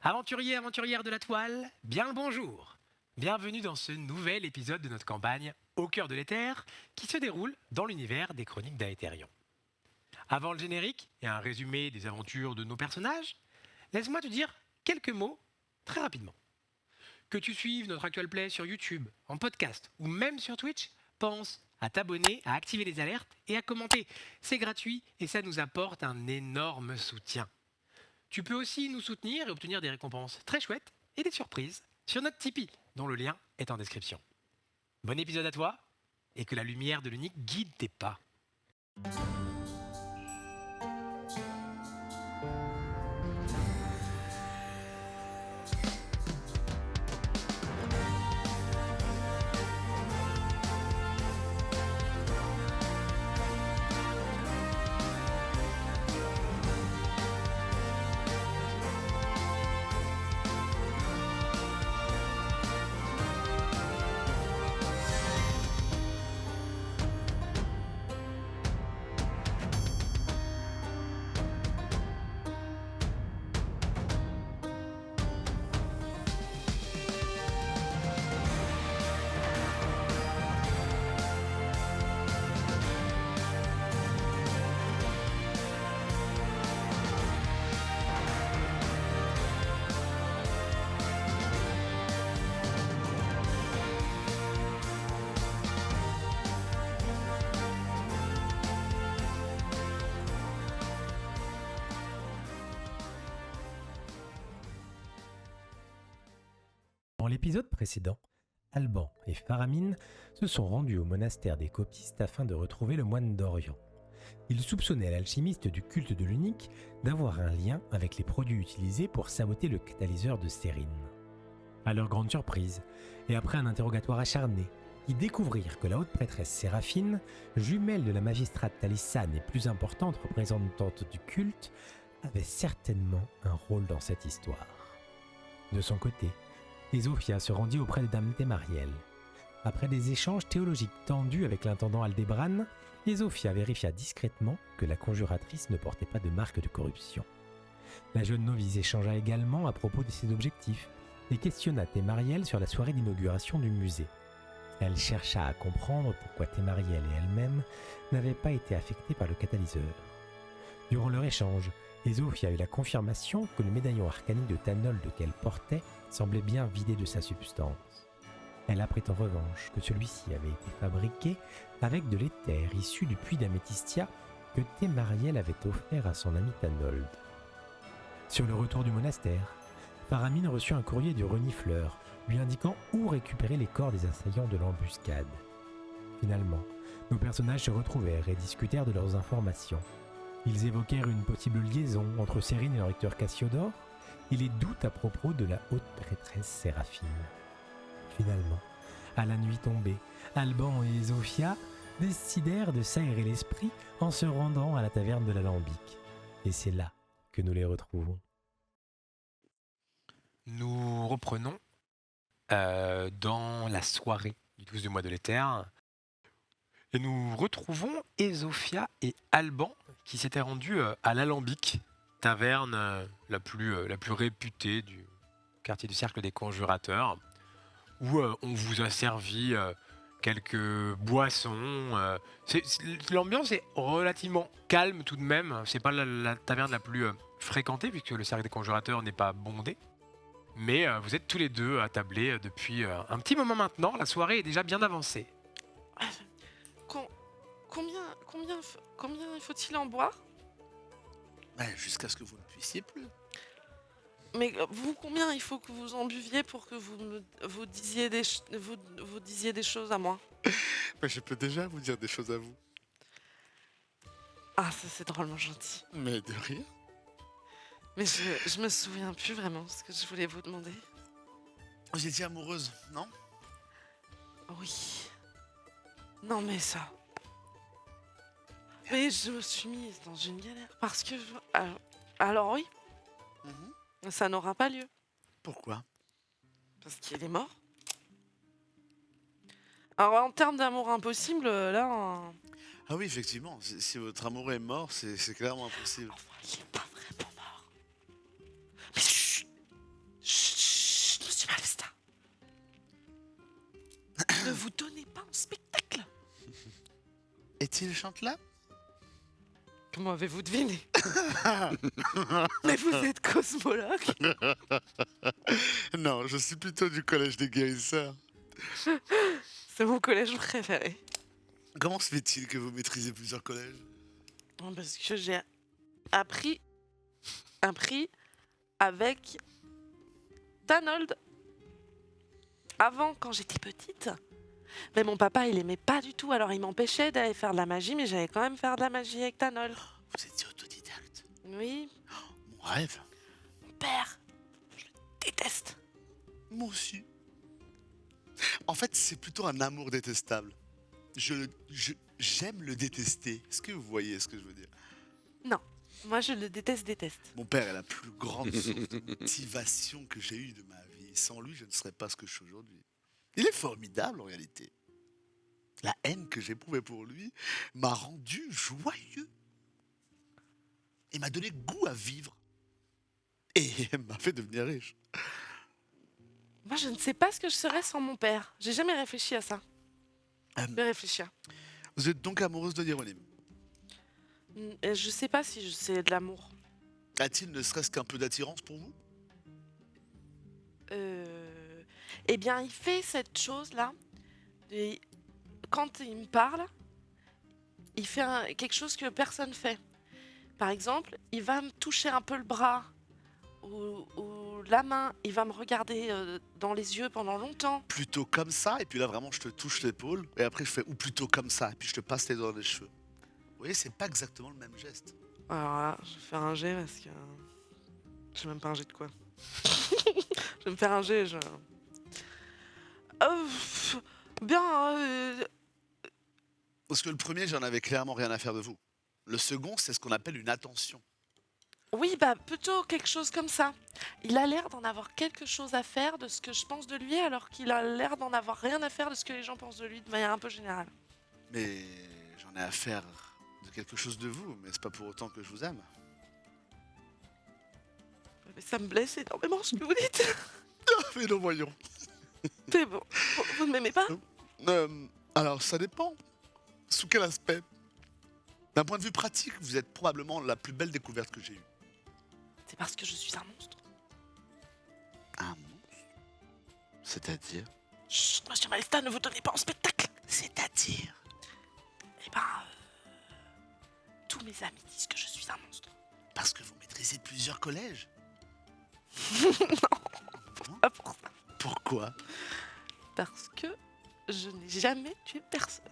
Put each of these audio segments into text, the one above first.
Aventuriers, aventurières de la toile, bien le bonjour. Bienvenue dans ce nouvel épisode de notre campagne Au cœur de l'éther qui se déroule dans l'univers des chroniques d'Aetherion. Avant le générique et un résumé des aventures de nos personnages, laisse-moi te dire quelques mots très rapidement. Que tu suives notre actual play sur YouTube, en podcast ou même sur Twitch, pense à t'abonner, à activer les alertes et à commenter. C'est gratuit et ça nous apporte un énorme soutien. Tu peux aussi nous soutenir et obtenir des récompenses très chouettes et des surprises sur notre Tipeee, dont le lien est en description. Bon épisode à toi, et que la lumière de l'unique guide tes pas. Dans l'épisode précédent, Alban et Faramine se sont rendus au monastère des copistes afin de retrouver le moine d'Orient. Ils soupçonnaient l'alchimiste du culte de l'unique d'avoir un lien avec les produits utilisés pour saboter le catalyseur de Sérine. À leur grande surprise, et après un interrogatoire acharné, ils découvrirent que la haute prêtresse Séraphine, jumelle de la magistrate Talissane et plus importante représentante du culte, avait certainement un rôle dans cette histoire. De son côté, Ésophia se rendit auprès de Dame Thémariel. Après des échanges théologiques tendus avec l'intendant Aldebran, Ésophia vérifia discrètement que la conjuratrice ne portait pas de marque de corruption. La jeune novice échangea également à propos de ses objectifs et questionna Thémariel sur la soirée d'inauguration du musée. Elle chercha à comprendre pourquoi Thémariel et elle-même n'avaient pas été affectées par le catalyseur. Durant leur échange, Ésophia eut la confirmation que le médaillon arcanique de Tanold qu'elle portait semblait bien vidé de sa substance. Elle apprit en revanche que celui-ci avait été fabriqué avec de l'éther issu du puits d'Améthystia que Thémariel avait offert à son ami Tanold. Sur le retour du monastère, Faramine reçut un courrier du renifleur lui indiquant où récupérer les corps des assaillants de l'embuscade. Finalement, nos personnages se retrouvèrent et discutèrent de leurs informations. Ils évoquèrent une possible liaison entre Sérine et le recteur Cassiodore et les doutes à propos de la haute prêtresse Séraphine. Finalement, à la nuit tombée, Alban et Ésophia décidèrent de s'aérer l'esprit en se rendant à la taverne de l'Alambic. Et c'est là que nous les retrouvons. Nous reprenons dans la soirée du 12 du mois de l'éther. Et nous retrouvons Ésophia et Alban qui s'étaient rendus à l'Alambic, taverne la plus réputée du quartier du Cercle des Conjurateurs, où on vous a servi quelques boissons. L'ambiance est relativement calme tout de même. C'est pas la taverne la plus fréquentée puisque le Cercle des Conjurateurs n'est pas bondé. Mais vous êtes tous les deux attablés depuis un petit moment maintenant. La soirée est déjà bien avancée. Combien faut-il en boire? Jusqu'à ce que vous ne puissiez plus. Mais vous, combien il faut que vous en buviez pour que vous disiez des choses à moi? Je peux déjà vous dire des choses à vous. Ah, ça c'est drôlement gentil. Mais de rien. Mais je me souviens plus vraiment ce que je voulais vous demander. Vous étiez amoureuse, non? Oui. Non mais ça... Mais je me suis mise dans une galère parce que... Alors oui, ça n'aura pas lieu. Pourquoi? Parce qu'il est mort. Alors en termes d'amour impossible, là... Ah oui, effectivement, si votre amour est mort, c'est clairement impossible. Enfin, il n'est pas vraiment mort. Mais chut! vous donnez pas en spectacle. Est-il Chantelam? Comment avez-vous deviné? Mais vous êtes cosmologue. Non, je suis plutôt du collège des guérisseurs. C'est mon collège préféré. Comment se fait-il que vous maîtrisez plusieurs collèges? Parce que j'ai appris avec Tanold avant, quand j'étais petite. Mais mon papa, il aimait pas du tout, alors il m'empêchait d'aller faire de la magie, mais j'allais quand même faire de la magie avec Tanold. Vous étiez autodidacte. Oui, Mon rêve. mon père, je le déteste. Moi aussi. En fait, c'est plutôt un amour détestable. J'aime le détester. Est-ce que vous voyez ce que je veux dire? Moi, je le déteste. Mon père est la plus grande source de motivation que j'ai eue de ma vie. Sans lui, je ne serais pas ce que je suis aujourd'hui. Il est formidable en réalité. La haine que j'éprouvais pour lui m'a rendu joyeux. Et m'a donné goût à vivre. Et m'a fait devenir riche. Moi, je ne sais pas ce que je serais sans mon père. J'ai jamais réfléchi à ça. Je vais réfléchir. Vous êtes donc amoureuse de Hieronyme. Et je sais pas si c'est de l'amour. A-t-il ne serait-ce qu'un peu d'attirance pour vous? Eh bien, il fait cette chose-là. Et quand il me parle, il fait quelque chose que personne fait. Par exemple, il va me toucher un peu le bras ou la main. Il va me regarder dans les yeux pendant longtemps. Plutôt comme ça, et puis là vraiment je te touche l'épaule, et après je fais ou plutôt comme ça, et puis je te passe les doigts dans les cheveux. Vous voyez, c'est pas exactement le même geste. Alors là, je vais faire un jet parce que je sais même pas un jet de quoi. Je vais me faire un jet. Bien. Parce que le premier, j'en avais clairement rien à faire de vous. Le second, c'est ce qu'on appelle une attention. Oui, bah plutôt quelque chose comme ça. Il a l'air d'en avoir quelque chose à faire de ce que je pense de lui, alors qu'il a l'air d'en avoir rien à faire de ce que les gens pensent de lui de manière un peu générale. Mais j'en ai à faire de quelque chose de vous, mais c'est pas pour autant que je vous aime. Mais ça me blesse énormément ce que vous dites. Mais non, voyons. Mais bon, vous ne m'aimez pas? Alors, ça dépend. Sous quel aspect? D'un point de vue pratique, vous êtes probablement la plus belle découverte que j'ai eue. C'est parce que je suis un monstre. Un monstre? C'est-à-dire? Chut, monsieur Malesta, ne vous donnez pas en spectacle. C'est-à-dire? Eh ben, tous mes amis disent que je suis un monstre. Parce que vous maîtrisez plusieurs collèges? Pas pour ça. Pourquoi? Parce que je n'ai jamais tué personne.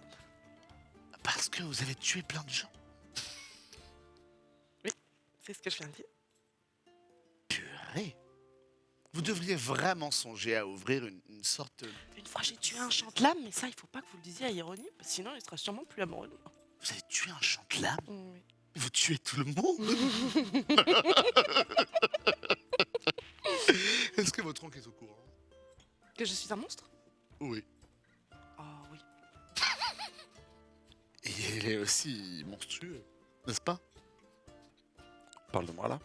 Parce que vous avez tué plein de gens. C'est ce que je viens de dire. Purée. Vous devriez vraiment songer à ouvrir une sorte... Une fois, j'ai tué un chante-lame, mais ça, il faut pas que vous le disiez à Hieronyme, sinon il sera sûrement plus amoureux de moi. Vous avez tué un chante-lame? Oui. Vous tuez tout le monde? Est-ce que votre oncle est au courant? Que je suis un monstre? Oui. Oh oui. Et il est aussi monstrueux, n'est-ce pas? Parle de moi là.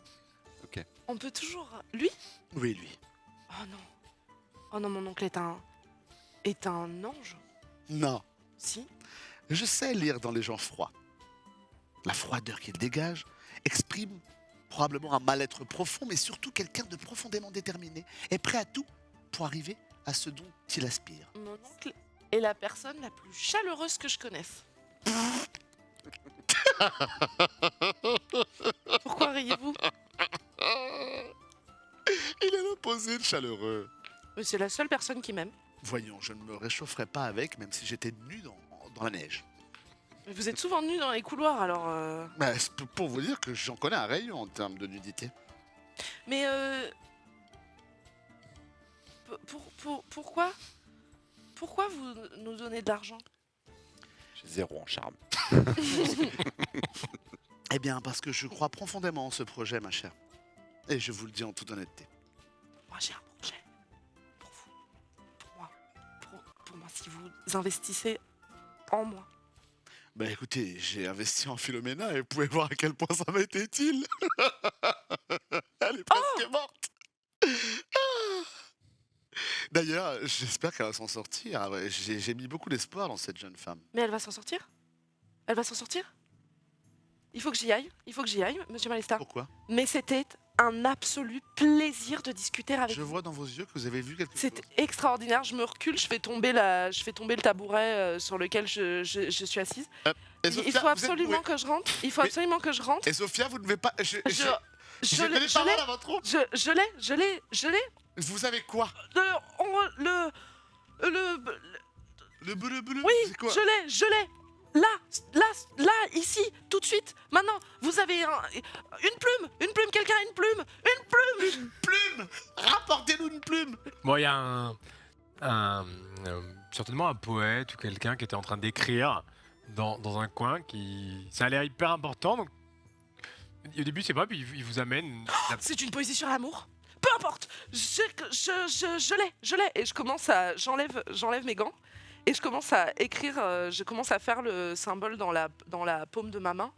On peut toujours... Lui? Oui, lui. Oh non. Oh non, mon oncle est un ange. Non, Si. je sais lire dans les gens froids. La froideur qu'il dégage exprime probablement un mal-être profond, mais surtout quelqu'un de profondément déterminé et prêt à tout pour arriver à ce dont il aspire. Mon oncle est la personne la plus chaleureuse que je connaisse. Pourquoi riez-vous? Il est l'opposé de chaleureux. Mais c'est la seule personne qui m'aime. Voyons, je ne me réchaufferais pas avec, même si j'étais nu dans la neige. Mais vous êtes souvent nus dans les couloirs, alors... Mais c'est pour vous dire que j'en connais un rayon en termes de nudité. Mais pourquoi vous nous donnez de l'argent? J'ai 0 en charme. Eh bien, parce que je crois profondément en ce projet, ma chère. Et je vous le dis en toute honnêteté. Moi, j'ai un projet. Pour vous. Pour moi. Pour moi, si vous investissez en moi. Bah écoutez, j'ai investi en Philomena et vous pouvez voir à quel point ça m'a été utile. Elle est presque morte. Ah. D'ailleurs, j'espère qu'elle va s'en sortir. Ah ouais, j'ai mis beaucoup d'espoir dans cette jeune femme. Mais elle va s'en sortir. Elle va s'en sortir. Il faut que j'y aille. Il faut que j'y aille, monsieur Malesta. Pourquoi? Mais c'était un absolu plaisir de discuter avec Je vous. vois dans vos yeux que vous avez vu quelque chose. C'est extraordinaire. Je me recule, je fais tomber le tabouret sur lequel je suis assise. Et Il Sophia, faut vous êtes absolument douée. que je rentre. Il faut Mais- absolument que je rentre. Et Sophia, vous ne devez pas. Je J'ai donné l'ai, parole à votre oncle. je l'ai. Vous avez quoi? Le, Le bleu. oui, C'est quoi? je l'ai. Là, ici, tout de suite, maintenant, vous avez une plume, quelqu'un a une plume. Une plume. Rapportez-nous une plume. Bon, il y a certainement un poète ou quelqu'un qui était en train d'écrire dans un coin qui. Ça a l'air hyper important. Donc, au début, c'est pas, puis il vous amène. C'est une poésie sur l'amour. Peu importe, je l'ai. Et j'enlève mes gants. Et je commence à écrire, je commence à faire le symbole dans la paume de ma main.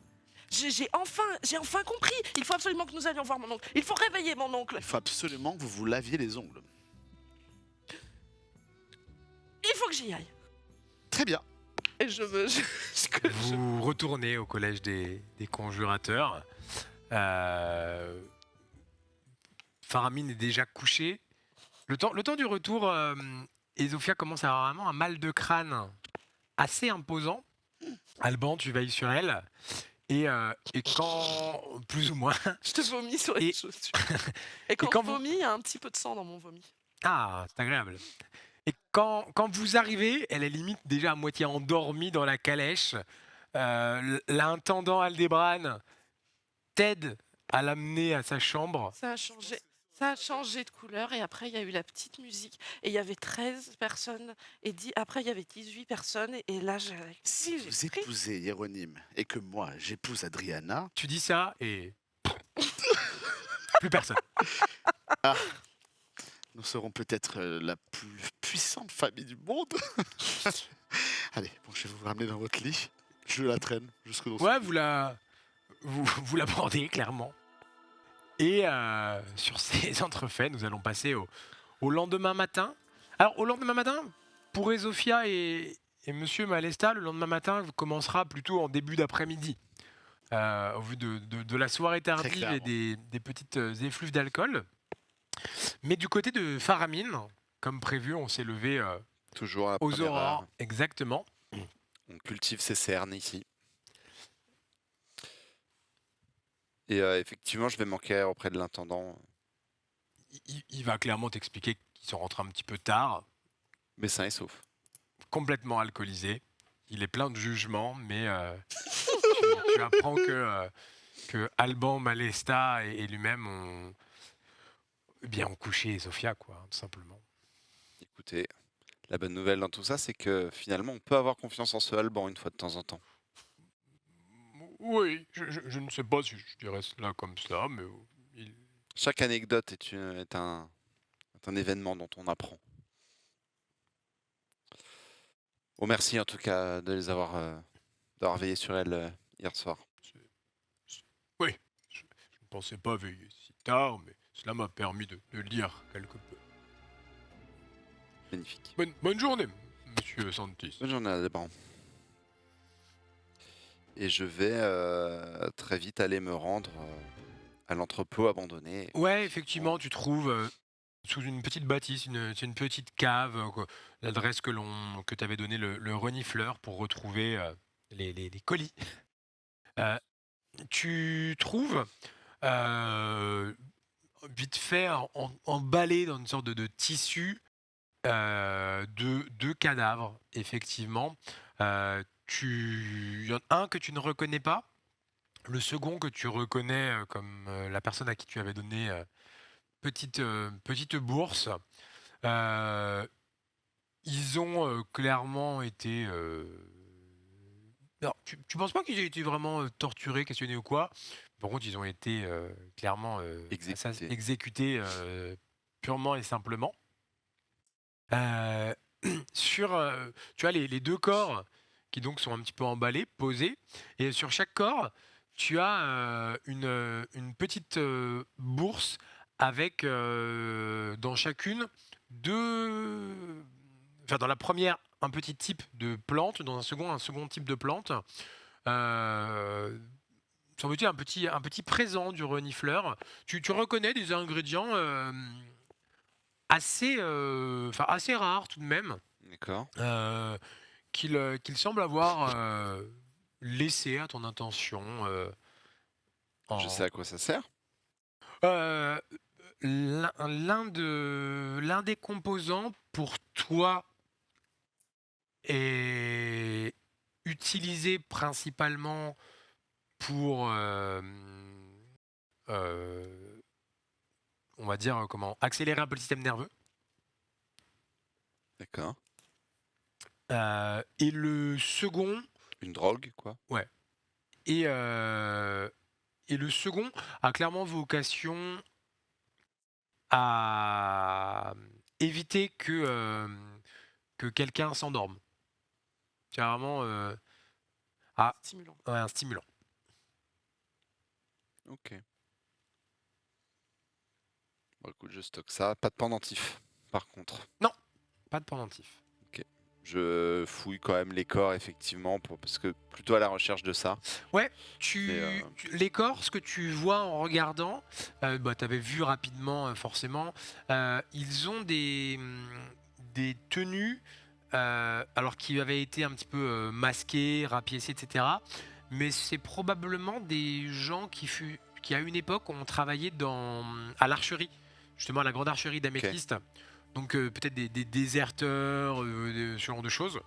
J'ai enfin compris. Il faut absolument que nous allions voir mon oncle. Il faut réveiller mon oncle. Il faut absolument que vous vous laviez les ongles. Il faut que j'y aille. Très bien. Et Vous retournez au collège des conjurateurs. Faramine est déjà couchée. Le temps du retour, Zofia commence à avoir vraiment un mal de crâne assez imposant. Alban, tu veilles sur elle. Et quand, plus ou moins... Je te vomis sur les Et- chaussures. Et quand quand je vomis, il y a un petit peu de sang dans mon vomi. Ah, c'est agréable. Et quand vous arrivez, elle est limite déjà à moitié endormie dans la calèche. L'intendant Aldebran t'aide à l'amener à sa chambre. Ça a changé de couleur et après il y a eu la petite musique et il y avait 13 personnes et après il y avait 18 personnes et là Si j'ai vous pris. épousez Hieronyme et que moi j'épouse Adriana, Tu dis ça et... plus personne. nous serons peut-être la plus puissante famille du monde. Allez, bon, je vais vous ramener dans votre lit. Je la traîne jusque dans Ouais, vous l'abordez clairement. Et sur ces entrefaits, nous allons passer au lendemain matin. Alors, au lendemain matin, pour Zofia et Monsieur Malesta, le lendemain matin commencera plutôt en début d'après-midi. Au vu de la soirée tardive et clairement. des petites effluves d'alcool. Mais du côté de Faramine, comme prévu, on s'est levé Toujours à la aux première aurores. heure. Exactement. On cultive ses cernes ici. Et effectivement, je vais manquer auprès de l'intendant, Il va clairement t'expliquer qu'ils sont rentrés un petit peu tard, mais sain et sauf. complètement alcoolisé. Il est plein de jugements, mais tu apprends que Alban, Malesta et lui-même ont couché Sofia, quoi, tout simplement. Écoutez, la bonne nouvelle dans tout ça, c'est que finalement, on peut avoir confiance en ce Alban une fois de temps en temps. Oui, je ne sais pas si je dirais cela comme ça, mais Chaque anecdote est un événement dont on apprend. Bon, merci en tout cas de les avoir d'avoir veillé sur elle hier soir. je ne pensais pas veiller si tard, mais cela m'a permis de lire quelque peu. Magnifique. Bonne journée, Monsieur Santis. Bonne journée Alban. Et je vais très vite aller me rendre à l'entrepôt abandonné. Ouais, effectivement, tu trouves sous une petite bâtisse, c'est une petite cave, l'adresse que t'avait donné le renifleur pour retrouver les colis. Euh, Tu trouves vite fait emballé dans une sorte de tissu deux cadavres, effectivement. Il y en a un que tu ne reconnais pas. Le second que tu reconnais comme la personne à qui tu avais donné petite bourse. Ils ont clairement été... Alors, tu penses pas qu'ils aient été vraiment torturés, questionnés ou quoi? Par contre, ils ont été clairement exécutés purement et simplement. Tu as les deux corps qui donc sont un petit peu emballés, posés, et sur chaque corps, tu as une petite bourse avec dans chacune dans la première, un petit type de plante, dans un second type de plante. Semble-t-il un petit présent du renifleur. Tu reconnais des ingrédients assez rares tout de même, D'accord. qu'il semble avoir laissé à ton intention. Je sais En, à quoi ça sert. euh, l'un des composants pour toi est utilisé principalement pour, euh, on va dire, comment accélérer un peu le système nerveux. D'accord. Et le second, Une drogue, quoi. et, euh, et le second a clairement vocation à éviter que quelqu'un s'endorme. C'est vraiment Stimulant. ouais, un stimulant. Ok. Bon, écoute, je stocke ça. Pas de pendentif, par contre. Pas de pendentif. Je fouille quand même les corps, effectivement, parce que plutôt à la recherche de ça. Mais, Les corps, ce que tu vois en regardant, tu avais vu rapidement forcément, ils ont des tenues, alors qui avaient été un petit peu masquées, rapiécées, etc. Mais c'est probablement des gens qui à une époque ont travaillé à l'archerie, justement à la grande archerie d'Améthyste. Donc peut-être des déserteurs, ce genre de choses.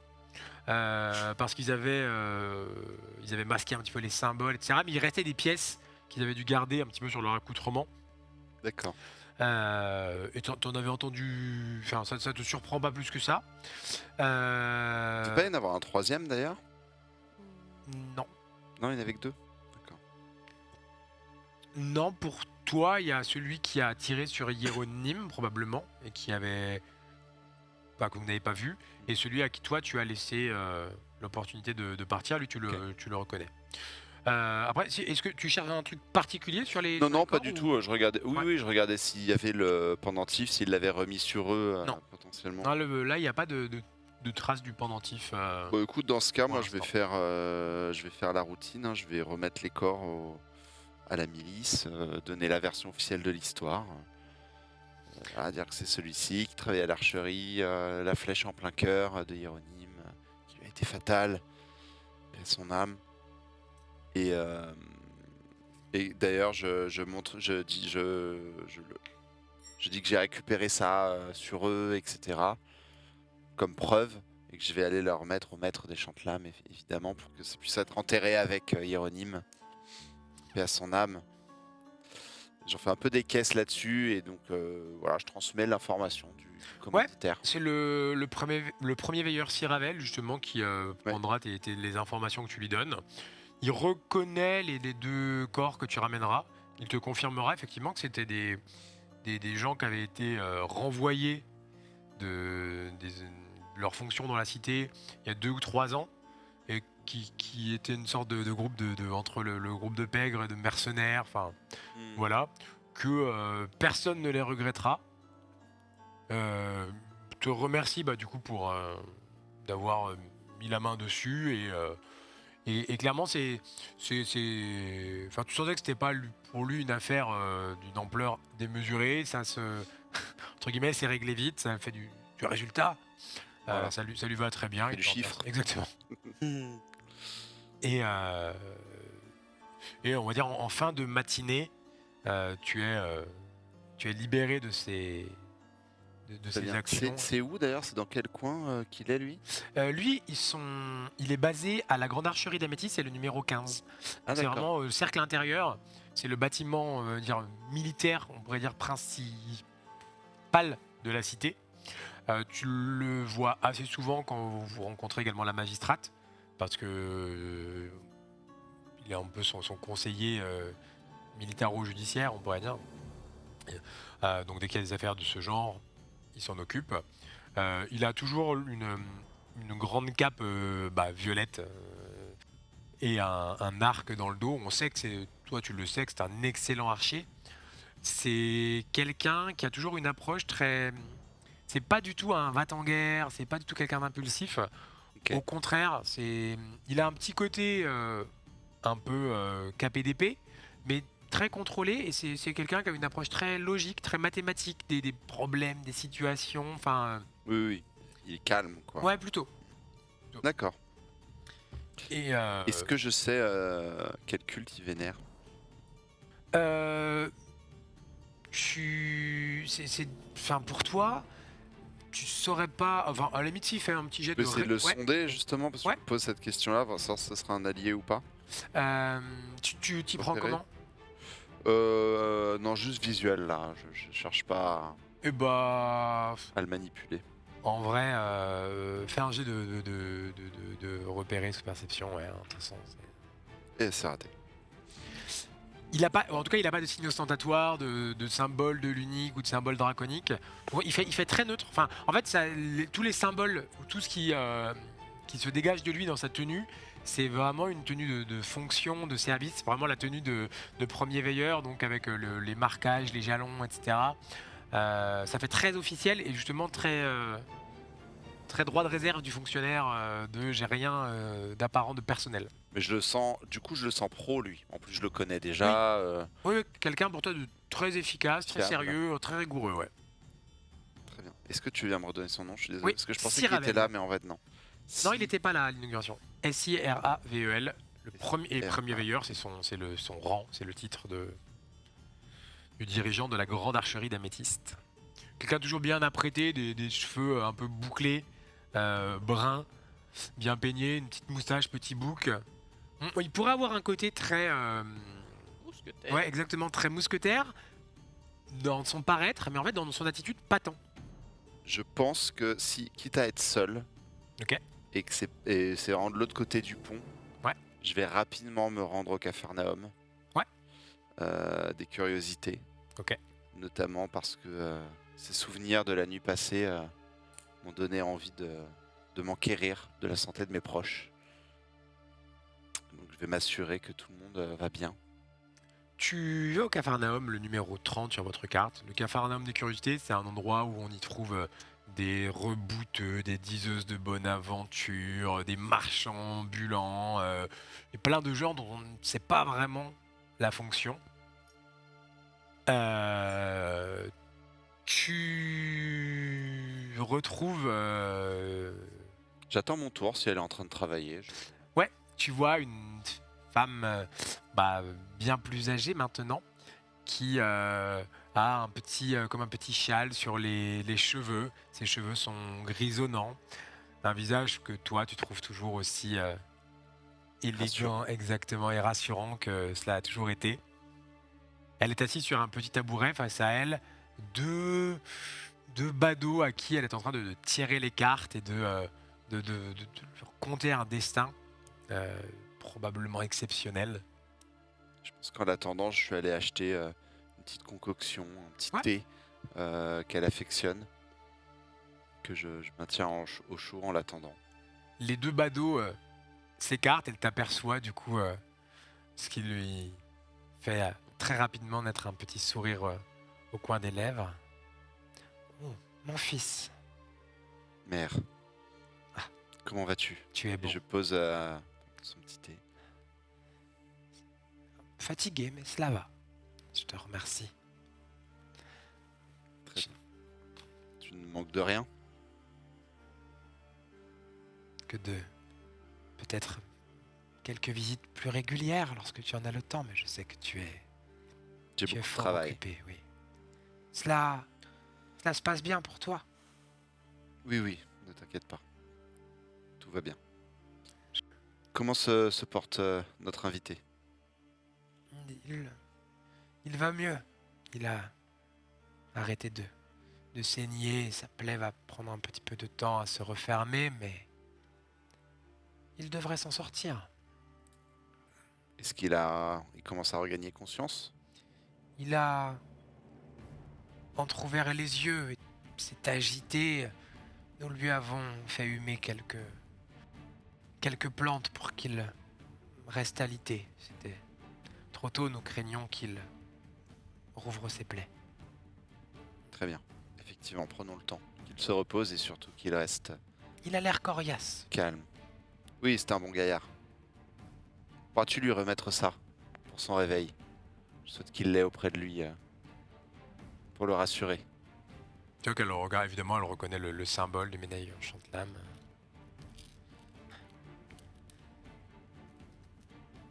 Parce qu'ils avaient masqué un petit peu les symboles, etc. Mais il restait des pièces qu'ils avaient dû garder un petit peu sur leur accoutrement. d'accord. Et t'en avais entendu... Enfin, ça te surprend pas plus que ça. Il ne peut pas y en avoir un troisième, d'ailleurs? Non. Non, il n'y en avait que deux. D'accord. Non, pour toi, il y a celui qui a tiré sur Hieronyme, probablement, et que vous n'avez pas vu, et celui à qui toi tu as laissé l'opportunité de partir, lui tu le reconnais. Après, est-ce que tu cherches un truc particulier sur les Non, sur les pas corps, du ou- tout. Je regardais. Oui, Ouais. oui, je regardais s'il y avait le pendentif, s'il l'avait remis sur eux, Non. potentiellement. Non, là, il n'y a pas de traces du pendentif. Bon, écoute, dans ce cas, pour moi, je vais faire la routine, hein. Je vais remettre les corps à la milice, donner la version officielle de l'histoire. Dire que c'est celui-ci qui travaille à l'archerie, la flèche en plein cœur de Hieronyme, qui lui a été fatale, paix à son âme. Et, d'ailleurs, je montre, je dis que j'ai récupéré ça sur eux, etc. comme preuve, et que je vais aller leur mettre au maître des Chantelames, évidemment, pour que ça puisse être enterré avec Hieronyme, paix à son âme. J'en fais un peu des caisses là-dessus, et donc voilà, je transmets l'information du commanditaire. C'est le premier veilleur Siravel, justement, qui prendra les informations que tu lui donnes. Il reconnaît les deux corps que tu ramèneras. Il te confirmera effectivement que c'était des gens qui avaient été renvoyés de leur fonction dans la cité il y a 2 ou 3 ans, et qui était une sorte de groupe entre le groupe de pègres et de mercenaires, enfin voilà, que personne ne les regrettera. Te remercie du coup pour d'avoir mis la main dessus, et clairement enfin, tu sentais que c'était pas pour lui une affaire d'une ampleur démesurée. Ça entre guillemets, c'est réglé vite, ça fait du résultat. Voilà. Ça lui va très bien. Et il du t'en chiffre. remercie. Exactement. Et on va dire en fin de matinée, tu es libéré de ces Très ces bien. actions. C'est où d'ailleurs? C'est dans quel coin qu'il est, lui? Lui, il est basé à la Grande Archerie d'Améthyste, c'est le numéro 15. Ah, C'est d'accord. vraiment le cercle intérieur. C'est le bâtiment militaire, on pourrait dire principal de la cité. Tu le vois assez souvent quand vous rencontrez également la magistrate, parce que il est un peu son conseiller militaro-judiciaire, on pourrait dire. Donc dès qu'il y a des affaires de ce genre, il s'en occupe. Il a toujours une grande cape violette, et un arc dans le dos. On sait que toi tu le sais, que c'est un excellent archer. C'est quelqu'un qui a toujours une approche très, c'est pas du tout un va-t-en-guerre, c'est pas du tout quelqu'un d'impulsif. Ok. Au contraire, il a un petit côté un peu KPDP, mais très contrôlé, et c'est quelqu'un qui a une approche très logique, très mathématique des problèmes, des situations, enfin, Oui, oui. Il est calme, quoi. ouais, plutôt. D'accord. Et Est-ce que je sais quel culte il vénère? euh, enfin, pour toi, tu saurais pas, enfin, à la limite, s'il fait un petit jet Je peux de essayer de le ouais, sonder, justement, parce que Ouais. je me pose cette question-là, voir savoir si ce sera un allié ou pas. tu t'y prends Repéré. comment? Non, juste visuel, là. Je cherche pas Eh bah, à le manipuler. en vrai, fais un jet de repérer sous perception, ouais, hein, de toute façon. Et c'est raté. Il a pas, en tout cas, il a pas de signe ostentatoire, de symbole de l'unique ou de symbole draconique. Bon, il fait très neutre. Enfin, en fait, tous les symboles ou tout ce qui se dégage de lui dans sa tenue, c'est vraiment une tenue de fonction, de service. C'est vraiment la tenue de premier veilleur, donc avec les marquages, les jalons, etc. Ça fait très officiel et justement très droit de réserve du fonctionnaire de j'ai rien d'apparent de personnel. Mais je le sens, du coup, je le sens pro, lui. En plus, je le connais déjà. Oui, quelqu'un pour toi de très efficace, très Fiable. sérieux, très rigoureux, ouais. Très bien. Est-ce que tu viens me redonner son nom? Je suis désolé, Oui, parce que je pensais Sir qu'il était Ravel. là, mais en fait, non. Non, il n'était pas là à l'inauguration. Siravel, le premier S-I-R-A. veilleur, c'est son rang, c'est le titre du dirigeant de la grande archerie d'améthyste. Quelqu'un toujours bien apprêté, des cheveux un peu bouclés, bruns, bien peignés, une petite moustache, petit bouc. Il pourrait avoir un côté très... Mousquetaire. ouais, exactement, très mousquetaire dans son paraître, mais en fait dans son attitude, pas tant. Je pense que si, quitte à être seul, Ok. et que c'est vraiment de l'autre côté du pont, Ouais. je vais rapidement me rendre au Capharnaüm. Ouais. Des curiosités. Ok. Notamment parce que ces souvenirs de la nuit passée m'ont donné envie de m'enquérir de la santé de mes proches. Donc je vais m'assurer que tout le monde va bien. Tu vas au Capharnaüm, le numéro 30 sur votre carte. Le Capharnaüm des curiosités, c'est un endroit où on y trouve des rebouteux, des diseuses de bonne aventure, des marchands ambulants, et plein de gens dont on ne sait pas vraiment la fonction. Tu retrouves... J'attends mon tour si elle est en train de travailler. Ouais, tu vois une femme bien plus âgée maintenant qui a comme un petit châle sur les cheveux. Ses cheveux sont grisonnants. Un visage que toi tu trouves toujours aussi élégant, Rassurant. exactement, et rassurant que cela a toujours été. Elle est assise sur un petit tabouret face à elle, deux badauds à qui elle est en train de tirer les cartes et de leur conter un destin probablement exceptionnel. Je pense qu'en attendant, je suis allé acheter une petite concoction, un petit Ouais. thé qu'elle affectionne, que je maintiens au chaud en l'attendant. Les deux badauds s'écartent, elle t'aperçoit du coup, ce qui lui fait très rapidement naître un petit sourire au coin des lèvres. Oh, mon fils, Mère, comment vas-tu? tu es Et beau. je pose son petit thé. Fatigué, mais cela va. Je te remercie. Très bien. Tu ne manques de rien? Que de peut-être quelques visites plus régulières lorsque tu en as le temps, mais je sais que tu es J'ai Tu es beaucoup de fort travail. occupé, oui. Cela se passe bien pour toi. Oui, oui, ne t'inquiète pas. Tout va bien. Comment se porte notre invité? Il va mieux. Il a arrêté de saigner. Sa plaie va prendre un petit peu de temps à se refermer, mais il devrait s'en sortir. Est-ce qu'il commence à regagner conscience? Il a entrouvert les yeux et s'est agité. Nous lui avons fait humer quelques plantes pour qu'il reste alité. C'était trop tôt, nous craignons qu'il rouvre ses plaies. Très bien. Effectivement, prenons le temps. Qu'il se repose et surtout qu'il reste Il a l'air coriace. calme. Oui, c'est un bon gaillard. Pourras-tu lui remettre ça pour son réveil? Je souhaite qu'il l'ait auprès de lui pour le rassurer. Tu vois qu'elle le regarde, évidemment, elle reconnaît le symbole du médaillon Chante-Lame.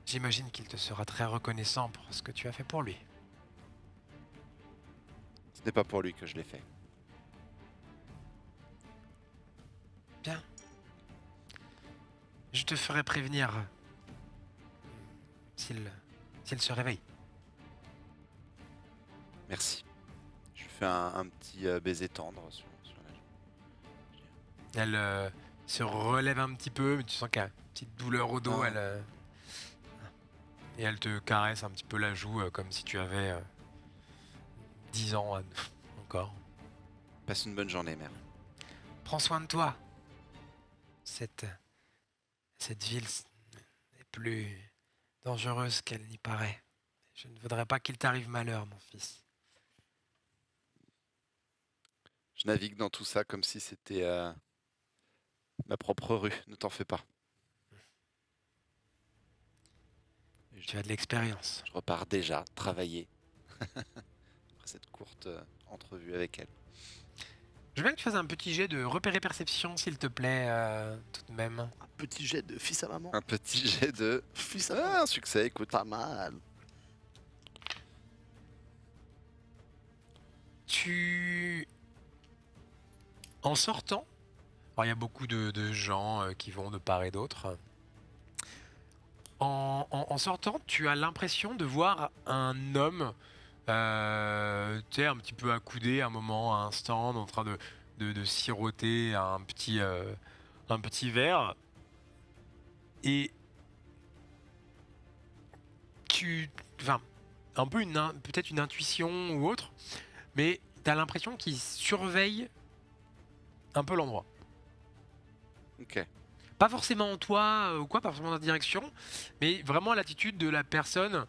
J'imagine qu'il te sera très reconnaissant pour ce que tu as fait pour lui. Ce n'est pas pour lui que je l'ai fait. Bien. Je te ferai prévenir s'il se réveille. Merci. Je lui fais un petit baiser tendre sur la joue. Elle se relève un petit peu, mais tu sens qu'elle a une petite douleur au dos. Ah. Et elle te caresse un petit peu la joue comme si tu avais 10 ans encore. Passe une bonne journée, mère. Prends soin de toi. Cette ville est plus dangereuse qu'elle n'y paraît. Je ne voudrais pas qu'il t'arrive malheur, mon fils. Je navigue dans tout ça comme si c'était ma propre rue. Ne t'en fais pas. Et Tu as de l'expérience. je repars déjà travailler. Après cette courte entrevue avec elle. Je veux bien que tu fasses un petit jet de repérer perception, s'il te plaît, tout de même. Un petit jet de fils à maman. Un petit jet de... Fils à maman. un succès, écoute. Pas mal. En sortant, alors il y a beaucoup de gens qui vont de part et d'autre. En sortant, tu as l'impression de voir un homme, tu sais, un petit peu accoudé à un moment, à un stand, en train de siroter un petit verre. Et enfin, un peu peut-être une intuition ou autre, mais tu as l'impression qu'il surveille un peu l'endroit. Ok. Pas forcément toi ou quoi, pas forcément dans la direction, mais vraiment l'attitude de la personne.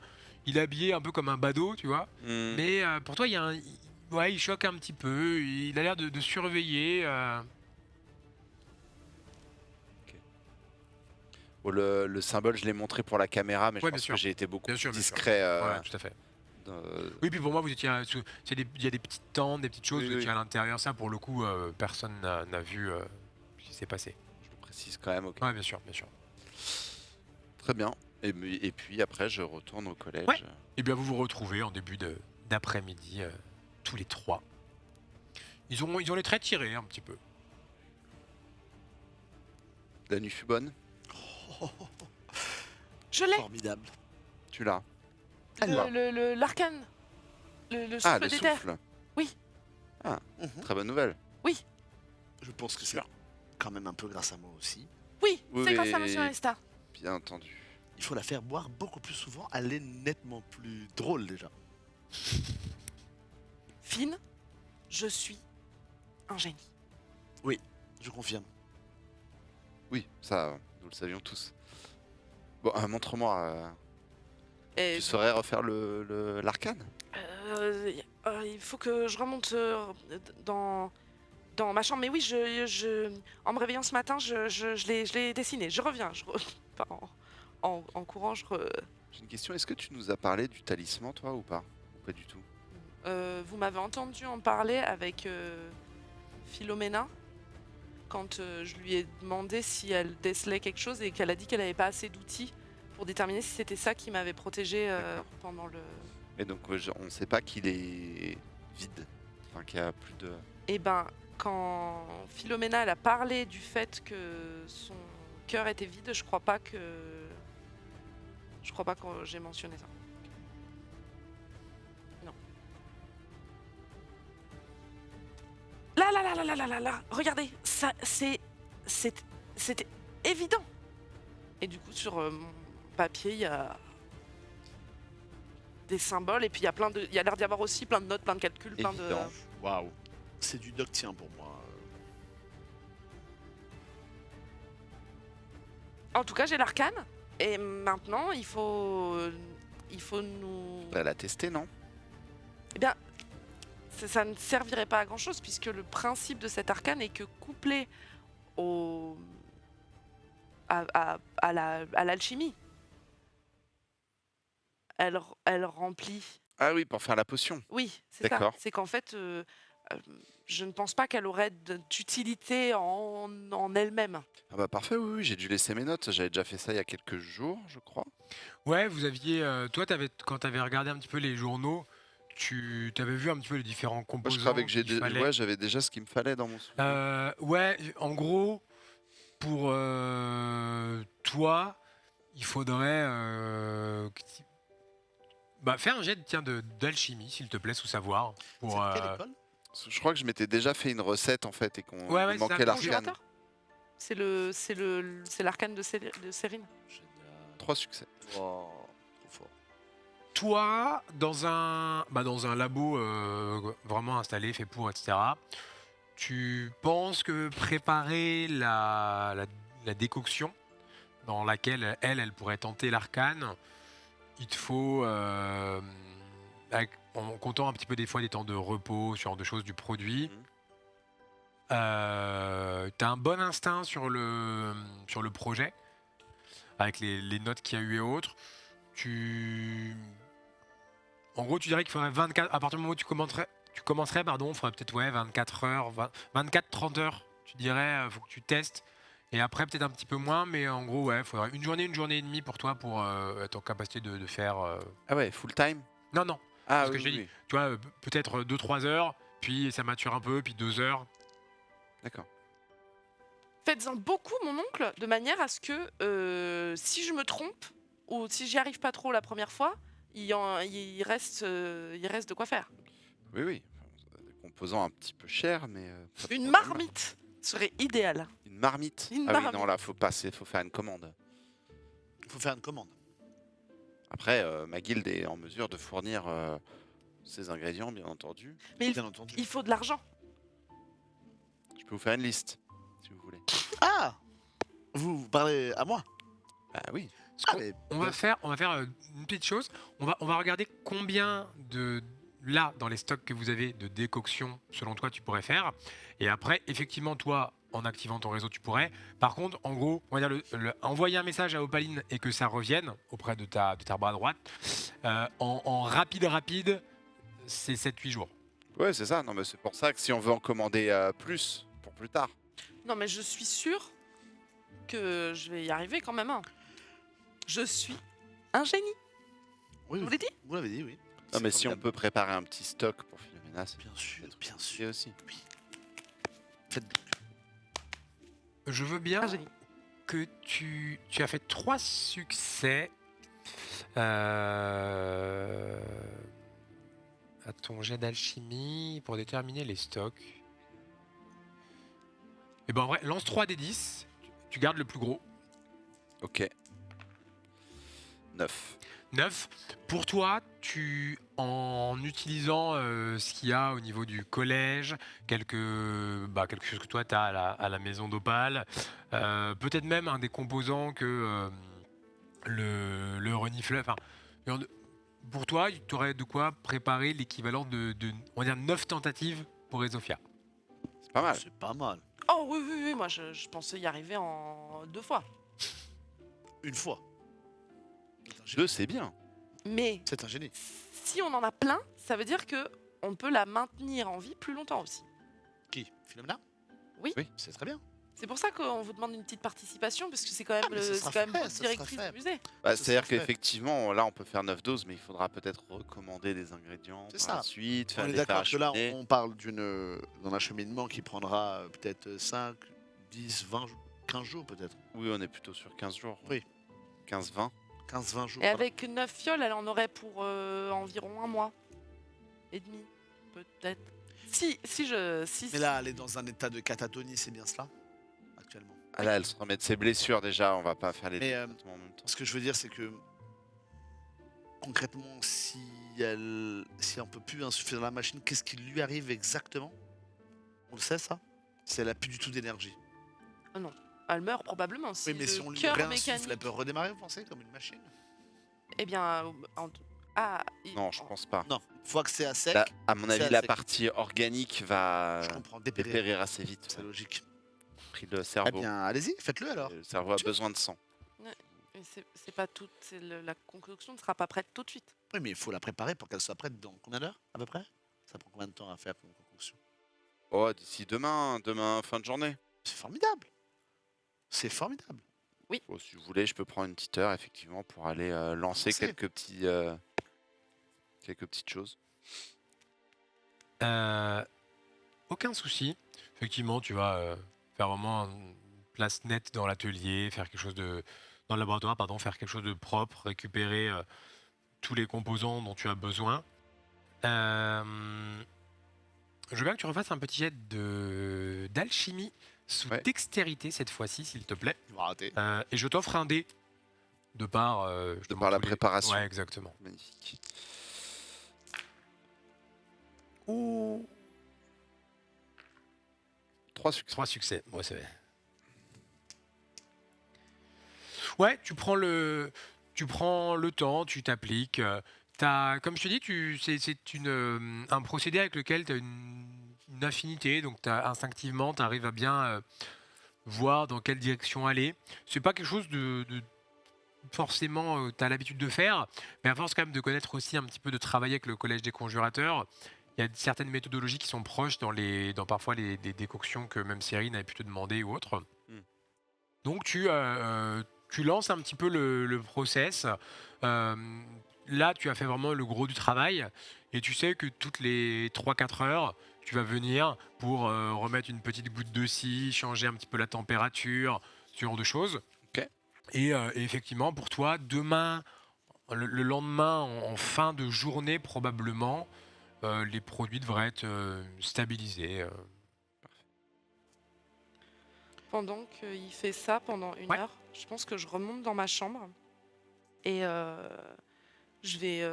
Il est habillé un peu comme un badaud, tu vois. Hmm. Mais pour toi, ouais, il choque un petit peu. Il a l'air de surveiller. Bon, le symbole, je l'ai montré pour la caméra, mais je Ouais, pense bien sûr. que j'ai été beaucoup Bien plus sûr, bien sûr. discret. Ouais, tout à fait. dans- Oui, puis pour moi, vous étiez. Il y a des petites tentes, des petites choses. Oui, Vous étiez oui. à l'intérieur. Ça, pour le coup, personne n'a vu ce qui s'est passé. Je le précise quand même. Ok. Ouais, bien sûr, bien sûr. Très bien. Et puis après, je retourne au collège. Ouais. Et bien, vous vous retrouvez en début d'après-midi, tous les trois. Ils ont les traits tirés un petit peu. La nuit fut bonne. Je l'ai. Formidable. Tu l'as. L'arcane. Le Ah, souffle le d'éther. souffle. Oui. Ah, Mhm. très bonne nouvelle. Je pense que c'est quand même un peu grâce à moi aussi. Oui, Oui, c'est grâce à oui. Monsieur Alesta. Bien entendu. Il faut la faire boire beaucoup plus souvent. Elle est nettement plus drôle déjà. Fine, je suis un génie. Je confirme. Oui, ça, nous le savions tous. Bon, montre-moi. Et Tu saurais refaire l'arcane? il faut que je remonte dans ma chambre. Mais oui, en me réveillant ce matin, je l'ai dessiné. Je reviens. Enfin, en courant, J'ai une question. Est-ce que tu nous as parlé du talisman, toi, ou pas? Ou pas du tout? vous m'avez entendu en parler avec Philomena quand je lui ai demandé si elle décelait quelque chose et qu'elle a dit qu'elle n'avait pas assez d'outils pour déterminer si c'était ça qui m'avait protégé D'accord. pendant le... Et donc, on ne sait pas qu'il est vide. Enfin, qu'il n'y a plus de... Eh ben, quand Philomena elle a parlé du fait que son cœur était vide, je crois pas que j'ai mentionné ça. Non. Là, regardez, ça c'était évident. Et du coup sur mon papier, il y a des symboles et puis il y a l'air d'y avoir aussi plein de notes, plein de calculs, plein de... Évident. Waouh. C'est du doctien pour moi. En tout cas, j'ai l'arcane. Et maintenant, il faut nous... Faudrait la tester, non? Eh bien, ça ne servirait pas à grand chose puisque le principe de cet arcane est que couplé au à l'alchimie, elle remplit. Ah oui, pour faire la potion. Oui, c'est ça. D'accord. C'est qu'en fait, je ne pense pas qu'elle aurait d'utilité en elle-même. Ah bah parfait, oui, oui, j'ai dû laisser mes notes. J'avais déjà fait ça il y a quelques jours, je crois. Ouais, vous aviez. Toi, quand tu avais regardé un petit peu les journaux, tu avais vu un petit peu les différents Moi, composants. je croyais que qu'il fallait. ouais, j'avais déjà ce qu'il me fallait dans mon souvenir. Ouais, en gros, pour toi, il faudrait faire un jet d'alchimie, s'il te plaît, sous savoir. C'est Pour, de quelle école? Je crois que je m'étais déjà fait une recette en fait et qu'on Ouais, ouais, il manquait c'est ça. l'arcane. Conjurateur. C'est l'arcane de Cérine. Génial. 3 succès. Wow, trop fort. Toi, dans un labo vraiment installé, fait pour, etc., tu penses que préparer la décoction dans laquelle elle pourrait tenter l'arcane, il te faut, en comptant un petit peu des fois des temps de repos, ce genre de choses du produit, Mhm. tu as un bon instinct sur le projet, avec les notes qu'il y a eu et autres. En gros, tu dirais qu'il faudrait 24, à partir du moment où tu commencerais, il faudrait peut-être 24 heures, 24-30 heures, tu dirais, faut que tu testes. Et après, peut-être un petit peu moins, mais en gros, ouais, il faudrait une journée et demie pour toi pour être en capacité de faire. Ah ouais, full time. Non, non, Ah ce que oui, j'ai oui, dit. oui. Tu vois, peut-être 2-3 heures, puis ça mature un peu, puis 2 heures. D'accord. Faites-en beaucoup, mon oncle, de manière à ce que si je me trompe ou si j'y arrive pas trop la première fois, il reste de quoi faire. Oui, oui. Enfin, des composants un petit peu chers, mais pas de Une problème. marmite serait idéale. Une marmite. Une Ah oui, non, marmite. là, faut passer, faut faire une commande. Il faut faire une commande. Après, ma guilde est en mesure de fournir ces ingrédients, bien entendu. Mais Bien entendu. il faut de l'argent. Je peux vous faire une liste, si vous voulez. Ah, vous parlez à moi? Ah oui. Ce Ah, qu'on- mais on va faire une petite chose. On va regarder combien là, dans les stocks que vous avez de décoction, selon toi, tu pourrais faire. Et après, effectivement, toi, en activant ton réseau, tu pourrais. Par contre, en gros, on va dire envoyer un message à Opaline et que ça revienne auprès de ta bras droite. En rapide, c'est 7-8 jours. Ouais, c'est ça. Non, mais c'est pour ça que si on veut en commander plus pour plus tard. Non, mais je suis sûre que je vais y arriver quand même. Hein. Je suis un génie. oui, Je vous l'ai dit. vous l'avez dit, oui. Non, C'est mais si on formidable. peut préparer un petit stock pour Philomena, c'est Bien sûr, bien c'est sûr. aussi. Faites Je veux bien Un génie. que tu as fait 3 succès à ton jet d'alchimie pour déterminer les stocks. Et ben en vrai, lance 3 des 10, tu gardes le plus gros. Ok. 9. 9. Pour toi, en utilisant ce qu'il y a au niveau du collège, quelque chose que toi tu as à la maison d'Opale, peut-être même un des composants que le renifleur. Enfin, pour toi, tu aurais de quoi préparer l'équivalent de on va dire 9 tentatives pour Ezofia. C'est pas mal. C'est pas mal. Oh oui, oui, oui. Moi, je pensais y arriver en 2 fois. Une fois. C'est un génie. 2, c'est bien. Mais C'est un génie. si on en a plein, ça veut dire que on peut la maintenir en vie plus longtemps aussi. Qui? Philomena? Oui. Oui. C'est très bien. C'est pour ça qu'on vous demande une petite participation, parce que c'est quand même, Ah, mais ça c'est sera quand même fait, votre ça sera directrice fait. du musée. Bah, Ça c'est-à-dire sera fait. qu'effectivement, là, on peut faire 9 doses, mais il faudra peut-être recommander des ingrédients C'est par ça. la suite, faire On est des d'accord que là, paracheminer. on parle d'un acheminement qui prendra peut-être 5, 10, 20, 15 jours peut-être. Oui, on est plutôt sur 15 jours. Oui. 15-20. 15, 20 jours. Et avec 9 fioles, elle en aurait pour environ 1 mois et demi, peut-être. Si. Mais là, elle est dans un état de catatonie, c'est bien cela, actuellement. Ah là, elle se remet de ses blessures déjà, on va pas faire les Mais, deux traitements en même temps. Ce que je veux dire, c'est que concrètement, si on peut plus insuffler dans la machine, qu'est-ce qui lui arrive exactement? On le sait, ça? Si elle a plus du tout d'énergie. Elle meurt probablement. Si Oui, mais le si on lui cœur réinsuffle, mécanique... elle peut redémarrer, vous pensez, comme une machine? Eh bien, Ah, Non, je pense pas. Non, faut que c'est à sec. À mon c'est avis, à la sec. partie organique va Je comprends, dépérir. dépérir assez vite. C'est logique. Pris le Eh cerveau. bien, allez-y, faites-le alors. Le cerveau a besoin de sang. mais c'est pas tout. La concoction ne sera pas prête tout de suite. Oui, mais il faut la préparer pour qu'elle soit prête dans combien d'heures à peu près? Ça prend combien de temps à faire une concoction? Oh, d'ici demain fin de journée. C'est formidable. C'est formidable. Oh, si vous voulez, je peux prendre une petite heure, effectivement, pour aller lancer C'est- quelques petites choses. Aucun souci. Effectivement, tu vas faire vraiment une place nette dans l'atelier, faire quelque chose de dans le laboratoire, pardon, faire quelque chose de propre, récupérer tous les composants dont tu as besoin. Je veux bien que tu refasses un petit jet d'alchimie sous Ouais. dextérité cette fois-ci, s'il te plaît. Il va rater. Et je t'offre un dé de par, par la préparation. Ouais, exactement. Magnifique. Ouh. 3 succès. 3 succès, ouais, c'est vrai. Ouais, tu prends le temps, tu t'appliques. Comme je te dis, c'est un procédé avec lequel tu as une affinité, donc instinctivement, tu arrives à bien voir dans quelle direction aller. C'est pas quelque chose de forcément tu as l'habitude de faire, mais à force quand même de connaître aussi un petit peu, de travailler avec le Collège des Conjurateurs, il y a certaines méthodologies qui sont proches dans parfois des décoctions que même Cyrine avait pu te demander ou autre. Donc tu lances un petit peu le process. Là, tu as fait vraiment le gros du travail et tu sais que toutes les 3-4 heures, tu vas venir pour remettre une petite goutte de scie, changer un petit peu la température, ce genre de choses. Ok. Et effectivement, pour toi, demain, le lendemain, en fin de journée probablement, les produits devraient être stabilisés. Pendant qu'il fait ça, pendant une Ouais. heure, je pense que je remonte dans ma chambre et je vais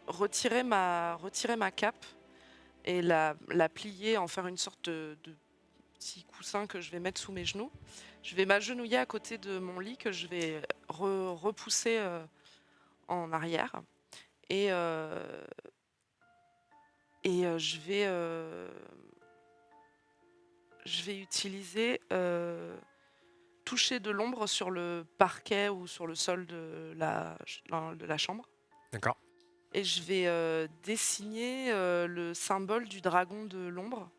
retirer ma cape et la plier, en faire une sorte de petit coussin que je vais mettre sous mes genoux. Je vais m'agenouiller à côté de mon lit que je vais repousser en arrière et je vais utiliser toucher de l'ombre sur le parquet ou sur le sol de la chambre. D'accord. Et je vais dessiner le symbole du dragon de l'ombre.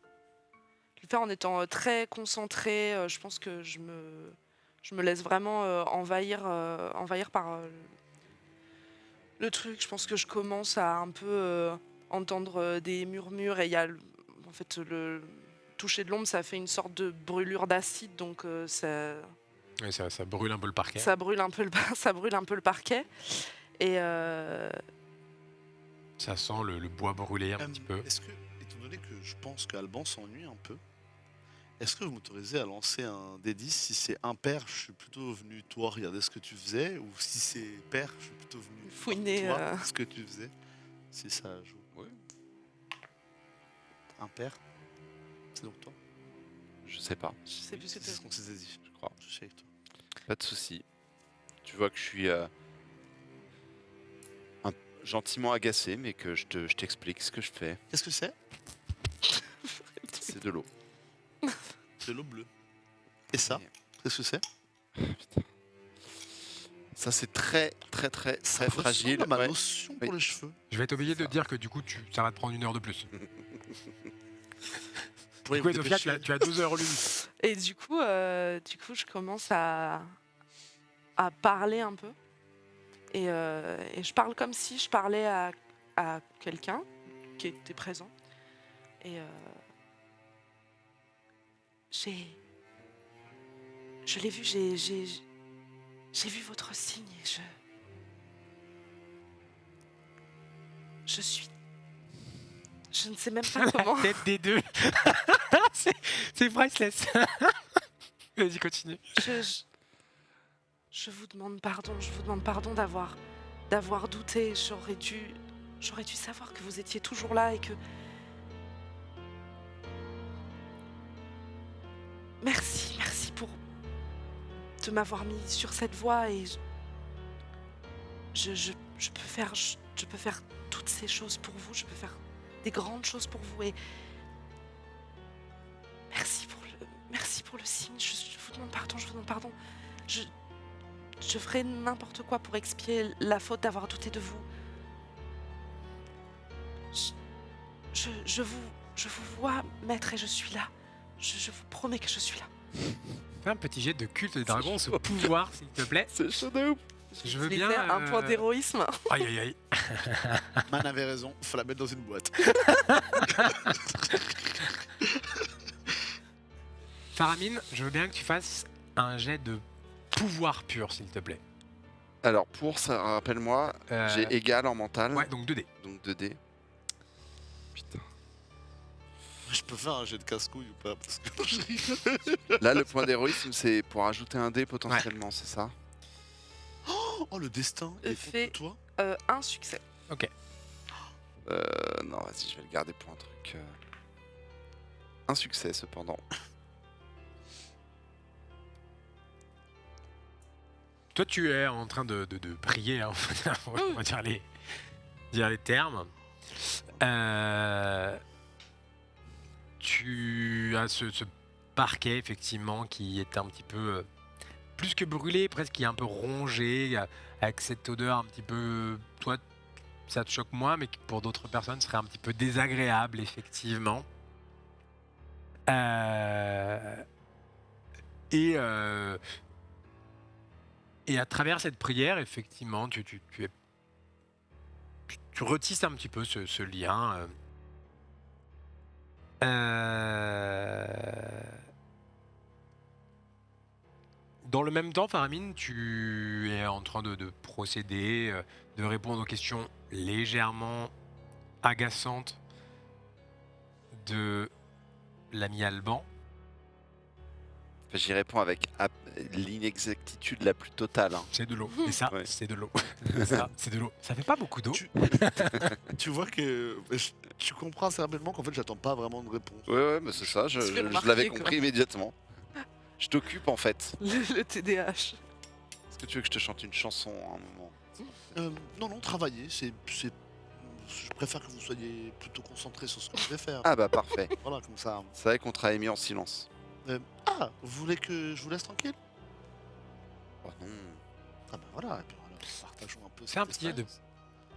Je vais le faire en étant très concentré. Je pense que je me laisse vraiment envahir par le truc. Je pense que je commence à un peu entendre des murmures. Et il y a en fait le toucher de l'ombre, ça fait une sorte de brûlure d'acide. Donc ça Oui, ça brûle un peu le parquet. brûle un peu ça brûle un peu le parquet. Et Ça sent le bois brûlé un petit peu. Est-ce que, étant donné que je pense qu'Alban s'ennuie un peu, est-ce que vous m'autorisez à lancer un D10? Si c'est impair, je suis plutôt venu toi regarder ce que tu faisais, ou si c'est pair, je suis plutôt venu Fouiner, voir toi ce que tu faisais. Si ça joue. Ouais. Impair, c'est donc toi. Je sais pas, je sais plus ce que C'est t'as ce qu'on s'était dit. je crois. Je sais avec toi. Pas de souci. Tu vois que je suis gentiment agacé, mais que je t'explique ce que je fais. Qu'est-ce que c'est? C'est de l'eau. De l'eau bleue. Et ça, qu'est-ce que c'est? Putain. Ça, c'est très fragile. À ma Ouais. notion Oui. pour les cheveux. Je vais être obligé de Ça. dire que du coup, ça va te prendre 1 heure de plus. Oui, Du coup, vous Sophia, dépêchez. tu as 12 heures lues. Et du coup, je commence à parler un peu. Et je parle comme si je parlais à quelqu'un qui était présent. Et je l'ai vu, j'ai vu votre signe et je ne sais même pas comment. La tête des deux. c'est priceless. Vas-y, continue. Je vous demande pardon d'avoir douté. J'aurais dû savoir que vous étiez toujours là et que... Merci de m'avoir mis sur cette voie et je je peux faire toutes ces choses pour vous. Je peux faire des grandes choses pour vous. Et merci pour le signe. Je vous demande pardon. Je vous demande pardon. Je ferai n'importe quoi pour expier la faute d'avoir douté de vous. Je vous vois, maître, et je suis là. Je vous promets que je suis là. Fais un petit jet de culte des dragons sous pouvoir, s'il te plaît. C'est chaud de ouf. Je veux Il bien. fait un point d'héroïsme. Aïe aïe aïe. Man avait raison, faut la mettre dans une boîte. Faramine, je veux bien que tu fasses un jet de pouvoir pur, s'il te plaît. Alors pour ça, rappelle-moi, j'ai égal en mental, Ouais, donc 2D. donc 2D. Putain. Je peux faire un jet de casse-couille ou pas parce que je rigole. Là, le point d'héroïsme, c'est pour ajouter un dé potentiellement, c'est ça? Oh, le destin il est Fait- contre toi. Un succès. Non, vas-y, je vais le garder pour un truc. Un succès cependant. Toi, tu es en train de prier, hein, on va dire les termes. Tu as ce parquet, effectivement, qui est un petit peu plus que brûlé, presque qui est un peu rongé, avec cette odeur un petit peu... Toi, ça te choque moins, mais qui pour d'autres personnes serait un petit peu désagréable, effectivement. Et à travers cette prière, effectivement, tu retisses un petit peu ce lien. Dans le même temps, Faramine, tu es en train de procéder, de répondre aux questions légèrement agaçantes de l'ami Alban. Enfin, j'y réponds avec l'inexactitude la plus totale. Hein. C'est de l'eau. Et ça, Ouais. c'est de l'eau. Ça, c'est de l'eau. Ça fait pas beaucoup d'eau. Tu vois que tu comprends certainement qu'en fait j'attends pas vraiment de réponse. Ouais, mais c'est ça, je Je l'ai remarqué, l'avais quoi. compris immédiatement. Je t'occupe en fait. Le TDAH. Est-ce que tu veux que je te chante une chanson à un moment? Non, travailler, je préfère que vous soyez plutôt concentrés sur ce que je vais faire. Ah bah parfait. Voilà, comme ça. C'est vrai qu'on travaille mieux en silence. Vous voulez que je vous laisse tranquille? Oh non. Ah bah voilà, et puis voilà, partageons un peu Fais un cette petit jet de expérience.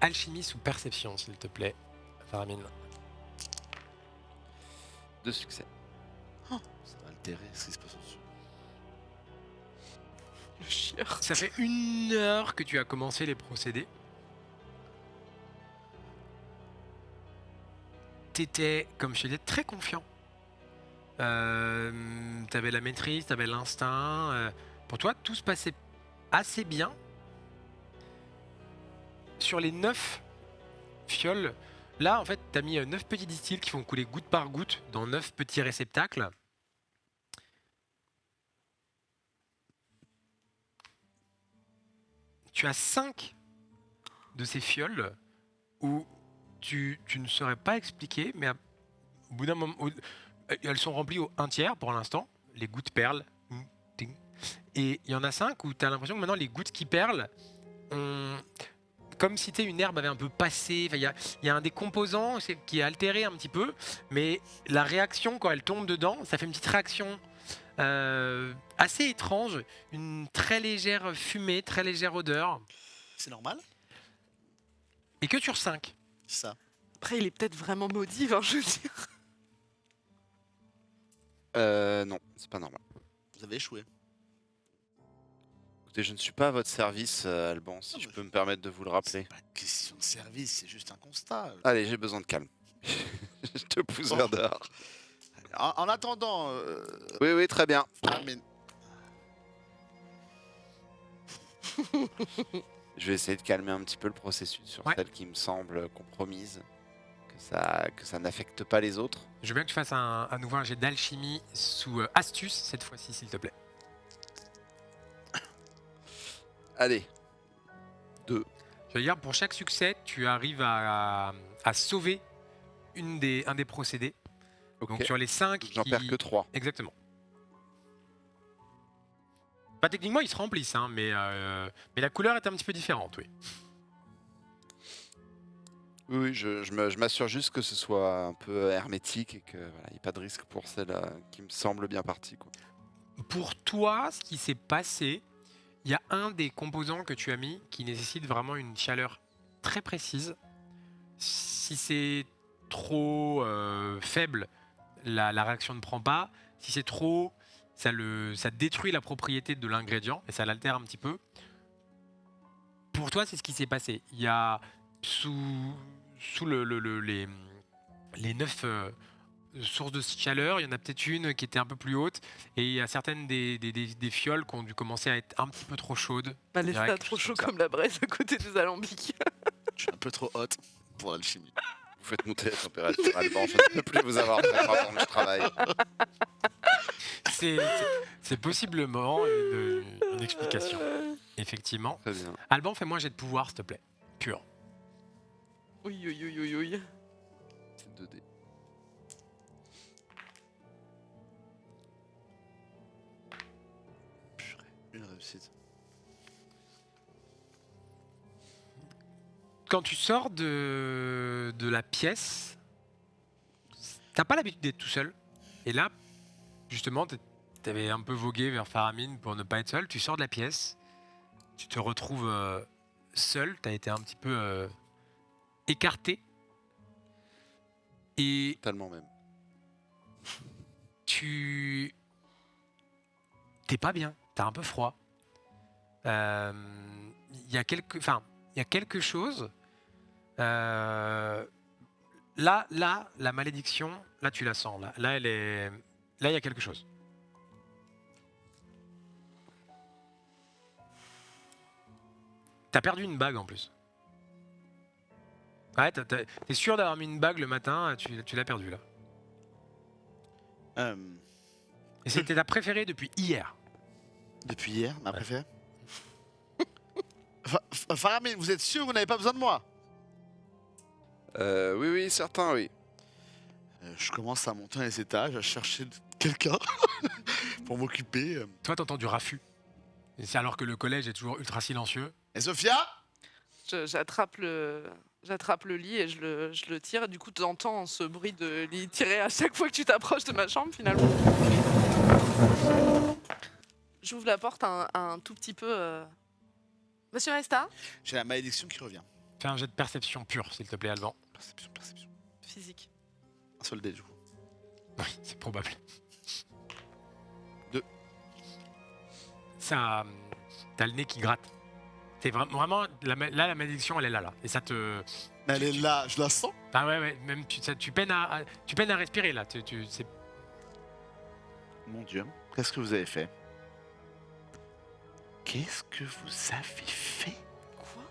alchimie sous perception, s'il te plaît, Faramine. 2 succès. Ça va altérer ce qui se passe au-dessus. Le chieur. Ça fait 1 heure que tu as commencé les procédés. T'étais, comme je te disais, très confiant. T'avais la maîtrise, t'avais l'instinct. Pour toi, tout se passait assez bien. Sur les 9 fioles, là, en fait, t'as mis 9 petits distilles qui font couler goutte par goutte dans 9 petits réceptacles. Tu as 5 de ces fioles où tu ne saurais pas expliquer, mais au bout d'un moment, elles sont remplies au 1/3 pour l'instant, les gouttes perlent. Et il y en a 5 où tu as l'impression que maintenant les gouttes qui perlent, comme si une herbe avait un peu passé, il y a un des composants qui est altéré un petit peu, mais la réaction quand elle tombe dedans, ça fait une petite réaction assez étrange, une très légère fumée, très légère odeur, C'est normal? et que sur 5. Ça. Après, il est peut-être vraiment maudit, enfin, je veux dire. Non, c'est pas normal. Vous avez échoué. Écoutez, je ne suis pas à votre service, Alban, si Non, je mais peux me permettre de vous le rappeler. C'est pas une question de service, c'est juste un constat. Allez, j'ai besoin de calme. Je te pousse Oh. vers dehors. En attendant, Oui, très bien. Faramine, Je vais essayer de calmer un petit peu le processus sur Ouais. celle qui me semble compromise. Que ça n'affecte pas les autres. Je veux bien que tu fasses à nouveau un jet d'alchimie sous astuce cette fois-ci, s'il te plaît. Allez. Je veux dire, pour chaque succès, tu arrives à sauver un des procédés. Ok. Donc sur les 5 J'en perds que 3. Exactement. Pas techniquement, ils se remplissent, hein, mais la couleur est un petit peu différente, oui. Oui, je m'assure juste que ce soit un peu hermétique et que voilà, il n'y ait pas de risque pour celle qui me semble bien partie, quoi. Pour toi, ce qui s'est passé, il y a un des composants que tu as mis qui nécessite vraiment une chaleur très précise. Si c'est trop faible, la réaction ne prend pas. Si c'est trop, ça détruit la propriété de l'ingrédient et ça l'altère un petit peu. Pour toi, c'est ce qui s'est passé. Il y a sous les 9 sources de chaleur, il y en a peut-être une qui était un peu plus haute et il y a certaines des fioles qui ont dû commencer à être un petit peu trop chaudes. Bah, Je laisse dirais ça quelque trop chose chaud comme ça. comme la braise à côté des alambics. Je suis un peu trop haute pour l'alchimie. Vous faites monter la température Alban, je ne peux plus vous avoir pendant que je travaille. C'est possiblement une explication, effectivement. Très bien. Alban, fais-moi un jet de pouvoir, s'il te plaît. Pur. Oui, oui, oui, oui, oui. C'est 2D. Une réussite. Quand tu sors de la pièce, t'as pas l'habitude d'être tout seul. Et là, justement, t'avais un peu vogué vers Faramine pour ne pas être seul. Tu sors de la pièce, tu te retrouves seul. T'as été un petit peu écarté. Et Totalement même. tu t'es pas bien, t'as un peu froid. Il y a quelque chose. Là, la malédiction, là tu la sens. Là, elle est. Là, il y a quelque chose. T'as perdu une bague en plus. Ouais, t'es sûr d'avoir mis une bague le matin, tu l'as perdue là. Et c'était ta préférée depuis hier. Depuis hier, ma préférée. Faramine, vous êtes sûr que vous n'avez pas besoin de moi? Oui, oui, certain, oui. Je commence à monter dans les étages, à chercher quelqu'un pour m'occuper. Toi, t'entends du raffut. Et c'est alors que le collège est toujours ultra silencieux. Et Sophia? J'attrape le lit et je le tire. Et du coup, tu entends ce bruit de lit tiré à chaque fois que tu t'approches de ma chambre, finalement. J'ouvre la porte un tout petit peu. Monsieur Resta? J'ai la malédiction qui revient. Fais un jet de perception pure, s'il te plaît, Alban. Perception, perception. Physique. Un seul dé, du coup. Oui, c'est probable. 2. Ça, t'as le nez qui gratte. C'est vraiment là, la malédiction, elle est là. Et ça te. Mais elle est là, je la sens. Ah ouais, même tu peines à respirer là. C'est Mon Dieu, qu'est-ce que vous avez fait? Qu'est-ce que vous avez fait? Quoi?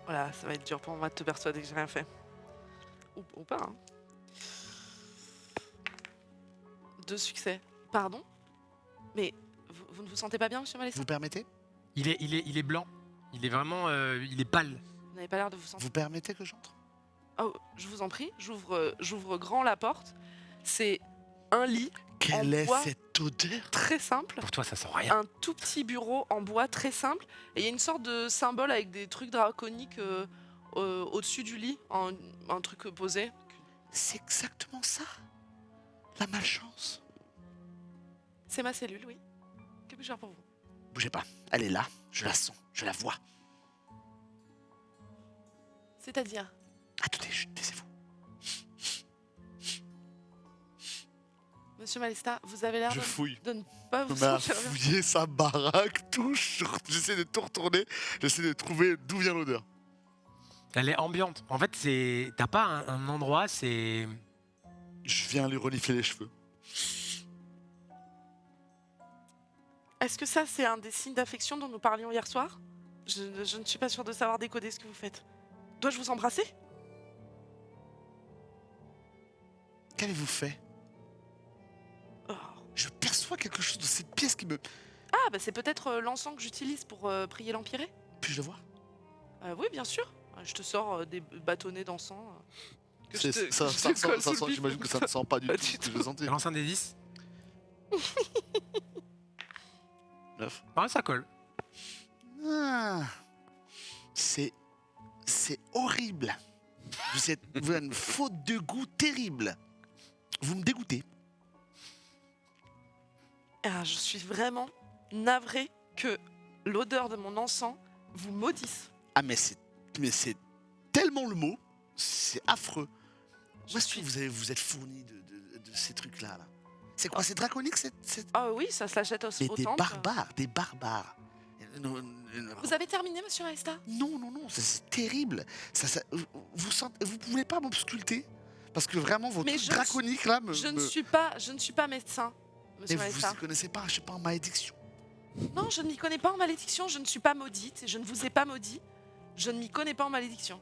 Voilà, ça va être dur pour moi de te persuader que j'ai rien fait. Ou pas, hein. 2 succès. Pardon? Mais vous ne vous sentez pas bien, monsieur Malessa? Vous permettez? il est blanc. Il est vraiment, il est pâle. Vous n'avez pas l'air de vous sentir. Vous permettez que j'entre? Oh, je vous en prie, j'ouvre grand la porte. C'est un lit Quelle est bois. cette odeur? très simple, Pour toi, ça sent rien. un tout petit bureau en bois très simple, et il y a une sorte de symbole avec des trucs draconiques au-dessus du lit, un truc posé. C'est exactement ça. La malchance. C'est ma cellule, oui. Que puis-je faire pour vous? Bougez pas, elle est là, je la sens, je la vois. C'est-à-dire? Attendez, chut, taisez-vous. Monsieur Malesta, vous avez l'air Je fouille. de ne pas Je vous me mets à sentir bien. fouiller sa baraque, tout. J'essaie de tout retourner, j'essaie de trouver d'où vient l'odeur. Elle est ambiante. En fait, t'as pas un endroit, c'est. Je viens lui renifler les cheveux. Est-ce que ça, c'est un des signes d'affection dont nous parlions hier soir? Je ne suis pas sûre de savoir décoder ce que vous faites. Dois-je vous embrasser? Qu'avez-vous fait? Oh. Je perçois quelque chose dans cette pièce qui me... Ah, bah c'est peut-être l'encens que j'utilise pour prier l'Empyrée. Puis-je le voir? Oui, bien sûr. Je te sors des bâtonnets d'encens. Que C'est- je te- ça que je ça te colle sent, sous le bif. j'imagine que ça ne sent pas du Pas tout du ce que tout. je sentais. Lance un des 10. 9. Ah, ça colle. Ah, c'est horrible. Vous avez une faute de goût terrible. Vous me dégoûtez. Ah, je suis vraiment navrée que l'odeur de mon encens vous maudisse. Ah, mais c'est tellement le mot, c'est affreux. Je Où est-ce que suis- vous êtes fourni de ces trucs-là là? C'est quoi? C'est draconique Ah oui, ça se l'achète au Mais au des temple. barbares, des barbares. Vous avez terminé, monsieur Aesta? Non, c'est terrible. Vous pouvez pas m'obsculter? Parce que vraiment, vos Mais trucs je draconiques là me. Je ne me- suis pas médecin, Mais monsieur vous Aesta. ne connaissez pas, je sais pas, en malédiction. Non, je ne m'y connais pas en malédiction, je ne suis pas maudite et je ne vous ai pas maudit. Je ne m'y connais pas en malédiction.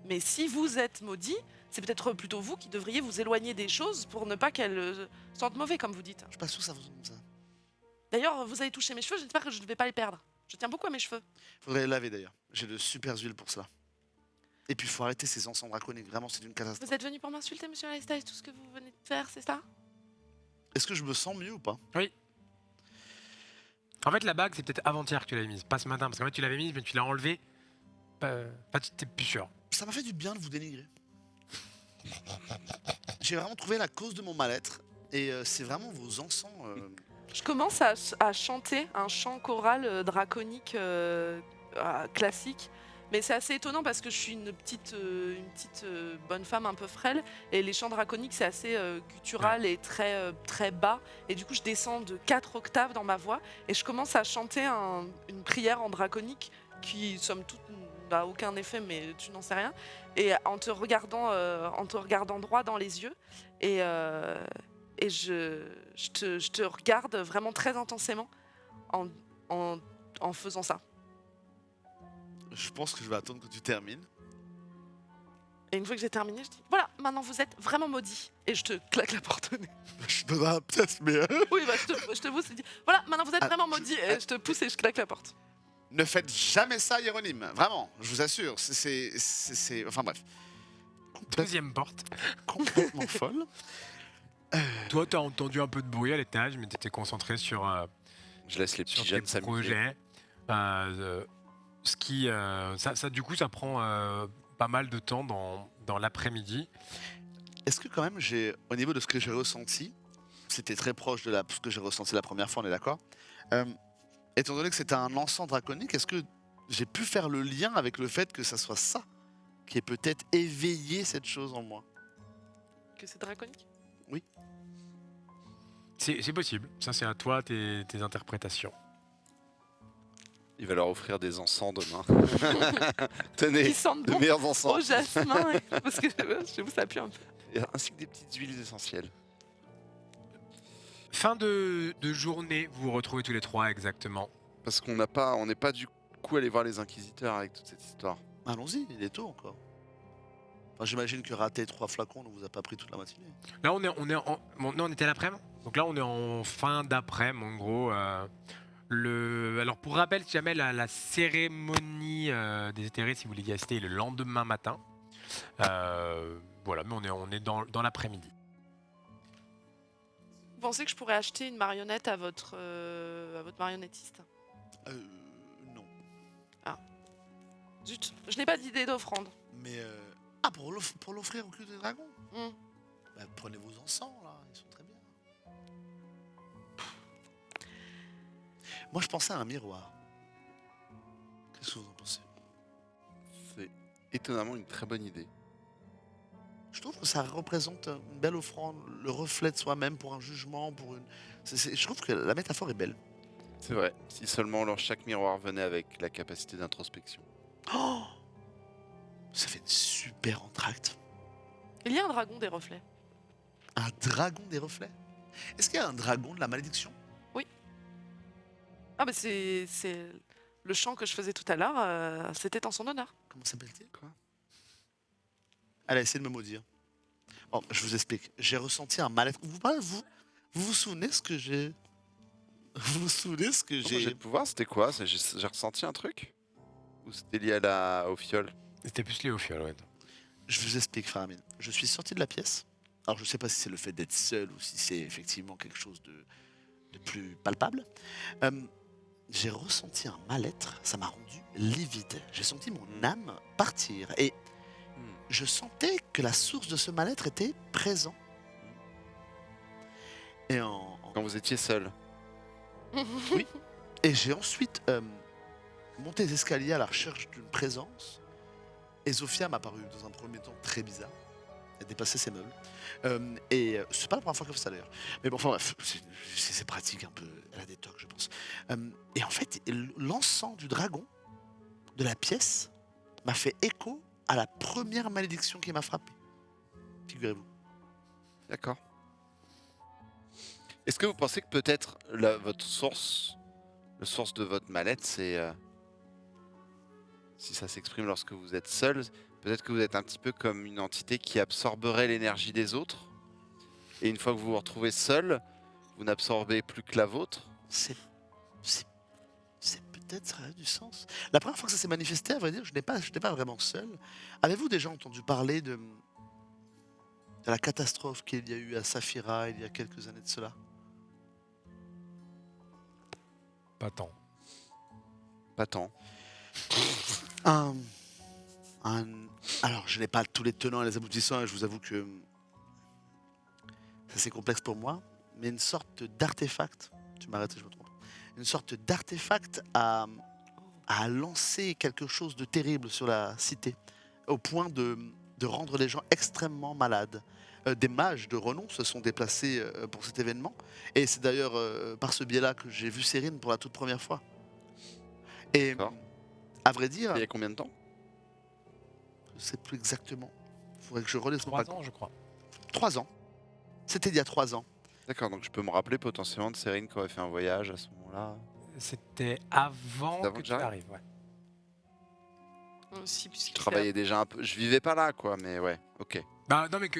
Mais si vous êtes maudit, c'est peut-être plutôt vous qui devriez vous éloigner des choses pour ne pas qu'elles sentent mauvais, comme vous dites. Je suis pas sûr que ça vous comme ça. D'ailleurs, vous avez touché mes cheveux, j'espère que je ne vais pas les perdre. Je tiens beaucoup à mes cheveux. Faudrait les laver d'ailleurs. J'ai de super huiles pour cela. Et puis il faut arrêter ces encens draconiques. Vraiment, c'est une catastrophe. Vous êtes venu pour m'insulter, monsieur Aesta, et tout ce que vous venez de faire, c'est ça? Est-ce que je me sens mieux ou pas? En fait, la bague, c'est peut-être avant-hier que tu l'avais mise, pas ce matin. Parce qu'en fait, tu l'avais mise, mais tu l'as enlevée. Tu t'es plus sûr. Ça m'a fait du bien de vous dénigrer. J'ai vraiment trouvé la cause de mon mal-être. Et c'est vraiment vos encens. Je commence à chanter un chant choral draconique classique. Mais c'est assez étonnant parce que je suis une petite bonne femme un peu frêle. Et les chants draconiques, c'est assez guttural et très bas. Et du coup, je descends de 4 octaves dans ma voix. Et je commence à chanter une prière en draconique qui, somme toute, n'a aucun effet, mais tu n'en sais rien. Et en te regardant droit dans les yeux. Et je te regarde vraiment très intensément en faisant ça. Je pense que je vais attendre que tu termines. Et une fois que j'ai terminé, je dis voilà, maintenant vous êtes vraiment maudit. Et je te claque la porte au nez. Je donnerai un pièce, mais. Oui, bah, je te pousse et dis voilà, maintenant vous êtes Ah, vraiment maudit. Et je te pousse et je claque la porte. Ne faites jamais ça, Hieronyme. Vraiment, je vous assure. Enfin bref. Deuxième porte. Complètement folle. Toi, t'as entendu un peu de bruit à l'étage, mais t'étais concentré sur Je laisse les petits tes jeunes s'amuser. projets. Ce qui, du coup, ça prend pas mal de temps dans l'après-midi. Est-ce que quand même, au niveau de ce que j'ai ressenti, c'était très proche de ce que j'ai ressenti la première fois, on est d'accord? Étant donné que c'était un encens draconique, est-ce que j'ai pu faire le lien avec le fait que ça soit ça qui ait peut-être éveillé cette chose en moi? Que c'est draconique. C'est possible. Ça, c'est à toi, tes interprétations. Il va leur offrir des encens demain. Tenez, Qui sentent de bon meilleurs au encens. jasmin. Parce que chez vous, ça pue un peu. Ainsi que des petites huiles essentielles. Fin de journée, vous vous retrouvez tous les trois exactement. Parce qu'on n'est pas du coup allé voir les inquisiteurs avec toute cette histoire. Allons-y, il est tôt encore. Enfin, j'imagine que rater 3 flacons ne vous a pas pris toute la matinée. Là, on était à l'après-midi. Donc là, on est en fin d'après-midi, en gros. Alors, pour rappel, si jamais la cérémonie des éthérés, si vous voulez y assister, est le lendemain matin. Voilà, mais on est dans l'après-midi. Vous pensez que je pourrais acheter une marionnette à votre marionnettiste? Non. Zut, je n'ai pas d'idée d'offrande. Mais. Pour l'offrir au cul des dragons? Hmm. Bah, prenez vos encens, là, ils sont très bien. Moi, je pensais à un miroir. Qu'est-ce que vous en pensez? C'est étonnamment une très bonne idée. Je trouve que ça représente une belle offrande, le reflet de soi-même pour un jugement, je trouve que la métaphore est belle. C'est vrai. Si seulement chaque miroir venait avec la capacité d'introspection. Oh, ça fait une super entracte. Il y a un dragon des reflets. Un dragon des reflets? Est-ce qu'il y a un dragon de la malédiction? Ah bah c'est le chant que je faisais tout à l'heure, c'était en son honneur. Comment s'appelle-t-il? Quoi? Allez, essayez de me maudire. Bon, je vous explique. J'ai ressenti un mal-être. Vous souvenez ce que j'ai... Vous vous souvenez ce que J'ai j'ai... de pouvoir, c'était quoi? J'ai ressenti un truc? Ou c'était lié au fiole? C'était plus lié au fiole, ouais. Je vous explique, Faramine. Je suis sorti de la pièce. Alors, je ne sais pas si c'est le fait d'être seul ou si c'est effectivement quelque chose de plus palpable. j'ai ressenti un mal-être, ça m'a rendu livide. J'ai senti mon âme partir et je sentais que la source de ce mal-être était présent. Et Quand vous étiez seul. Oui. Et j'ai ensuite monté les escaliers à la recherche d'une présence. Et Zofia m'a paru dans un premier temps très bizarre. Elle dépassait ses meubles. C'est pas la première fois qu'elle fait ça d'ailleurs. Mais bon, enfin bref, c'est pratique un peu. Elle a des tocs, je pense. Et en fait, l'encens du dragon de la pièce m'a fait écho à la première malédiction qui m'a frappé. Figurez-vous. D'accord. Est-ce que vous pensez que peut-être votre source, le source de votre mal-être, c'est si ça s'exprime lorsque vous êtes seul, peut-être que vous êtes un petit peu comme une entité qui absorberait l'énergie des autres, et une fois que vous vous retrouvez seul, vous n'absorbez plus que la vôtre. C'est peut-être, ça a du sens. La première fois que ça s'est manifesté, à vrai dire, je n'étais pas vraiment seul. Avez-vous déjà entendu parler de la catastrophe qu'il y a eu à Saphira il y a quelques années de cela? Pas tant. Pas tant. Alors, je n'ai pas tous les tenants et les aboutissants, et je vous avoue que c'est assez complexe pour moi, mais une sorte d'artefact, tu m'arrêtes si je me trompe, une sorte d'artefact a lancé quelque chose de terrible sur la cité, au point de rendre les gens extrêmement malades. Des mages de renom se sont déplacés pour cet événement, et c'est d'ailleurs par ce biais-là que j'ai vu Cérine pour la toute première fois. Et D'accord. à vrai dire, Il y a combien de temps? je ne sais plus exactement. Il faudrait que je relise mon 3 papier. ans, je crois. 3 ans. C'était il y a 3 ans. D'accord, donc je peux me rappeler potentiellement de Cérine qui aurait fait un voyage à ce moment-là. C'était avant Avant que que tu j'arrive. arrives. Ouais. Aussi, Je puisqu'il travaillais déjà un peu. Je vivais pas là, quoi, mais ouais, ok. Bah, non, mais que.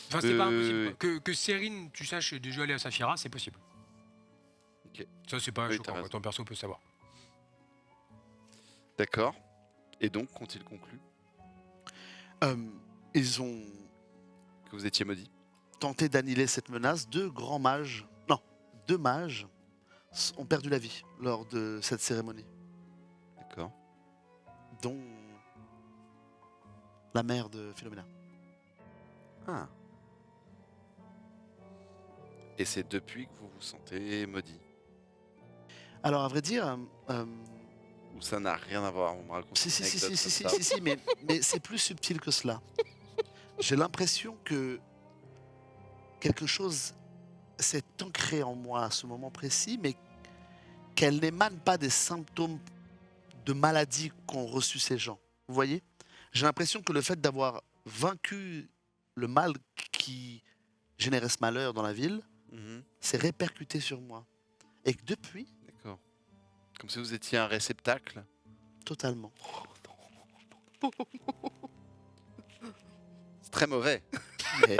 Enfin, c'est pas impossible. oui. Quoi. Que Cérine, tu saches déjà aller à Saphira, c'est possible. Ok. Ça, c'est pas Oui, choquant. t'as Quoi. raison. Ton perso peut savoir. D'accord. Et donc, qu'ont-ils conclu? Ils ont Que vous étiez maudit? tenté d'annihiler cette menace. 2 grands mages, non, 2 mages ont perdu la vie lors de cette cérémonie, D'accord. dont la mère de Philomena. Ah. Et c'est depuis que vous vous sentez maudit? Alors, à vrai dire, Ou ça n'a rien à voir? Vous me racontez si, une si, si, anecdote si, si, comme si, ça. si, mais c'est plus subtil que cela. J'ai l'impression que quelque chose s'est ancré en moi à ce moment précis, mais qu'elle n'émane pas des symptômes de maladie qu'ont reçu ces gens. Vous voyez? J'ai l'impression que le fait d'avoir vaincu le mal qui générait ce malheur dans la ville Mhm. s'est répercuté sur moi. Et que depuis, D'accord. Comme si vous étiez un réceptacle? totalement. C'est très mauvais. Mais,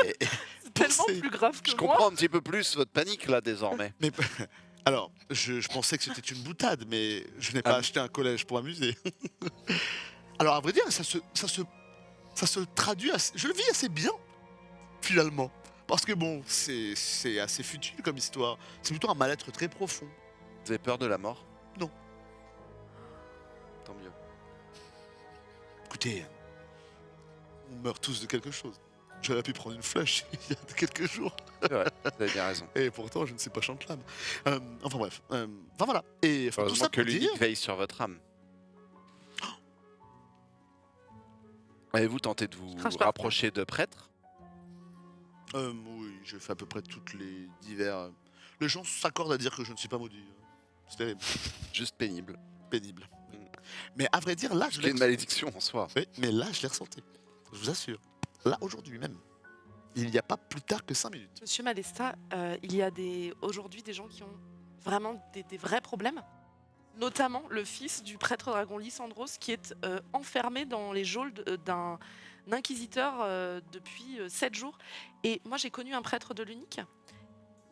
C'est tellement Pensez. plus grave que Je moi. comprends un petit peu plus votre panique là désormais. mais- alors, je pensais que c'était une boutade, mais je n'ai Ah pas bon? acheté un collège pour m'amuser. Alors, à vrai dire, ça se traduit, je le vis assez bien, finalement. Parce que bon, c'est assez futile comme histoire. C'est plutôt un mal-être très profond. Vous avez peur de la mort? Non. Tant mieux. Écoutez, on meurt tous de quelque chose. J'aurais pu prendre une flèche il y a quelques jours. C'est vrai, vous avez bien raison. Et pourtant, je ne sais pas chanter l'âme. Enfin bref. Enfin voilà. Et enfin, tout Heureusement ça que pour dire... l'unique veille sur votre âme. Avez-vous tenté de vous Crache pas. rapprocher de prêtres? Oui, j'ai fait à peu près toutes les divers... Les gens s'accordent à dire que je ne suis pas maudit. C'est terrible. Juste pénible. Pénible. Mais à vrai dire, là, je C'est l'ai une malédiction en soi. Oui, mais là, je l'ai ressenti. Je vous assure. Là, aujourd'hui même. Il n'y a pas plus tard que 5 minutes. Monsieur Malesta, il y a aujourd'hui des gens qui ont vraiment des vrais problèmes. Notamment le fils du prêtre dragon Lysandros qui est enfermé dans les geôles d'un inquisiteur depuis 7 jours. Et moi, j'ai connu un prêtre de l'Unique.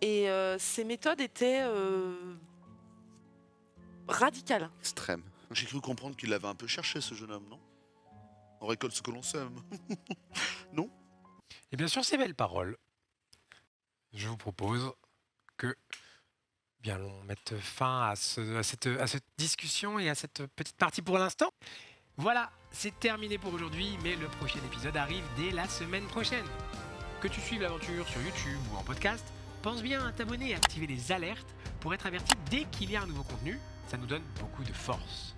Et ses méthodes étaient radicales. Extrême. J'ai cru comprendre qu'il l'avait un peu cherché, ce jeune homme, non? On récolte ce que l'on sème. Et bien sûr, ces belles paroles, je vous propose que Bien, on mette fin à cette discussion et à cette petite partie pour l'instant. Voilà, c'est terminé pour aujourd'hui, mais le prochain épisode arrive dès la semaine prochaine. Que tu suives l'aventure sur YouTube ou en podcast, pense bien à t'abonner et à activer les alertes pour être averti dès qu'il y a un nouveau contenu, ça nous donne beaucoup de force.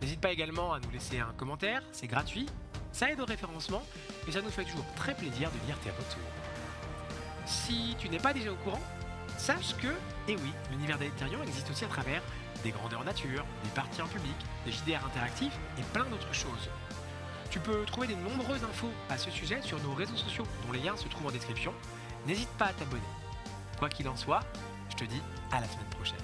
N'hésite pas également à nous laisser un commentaire, c'est gratuit, ça aide au référencement et ça nous fait toujours très plaisir de lire tes retours. Si tu n'es pas déjà au courant, sache que, et oui, l'univers d'Aetherion existe aussi à travers des grandeurs nature, des parties en public, des JDR interactifs et plein d'autres choses. Tu peux trouver de nombreuses infos à ce sujet sur nos réseaux sociaux, dont les liens se trouvent en description. N'hésite pas à t'abonner. Quoi qu'il en soit, je te dis à la semaine prochaine.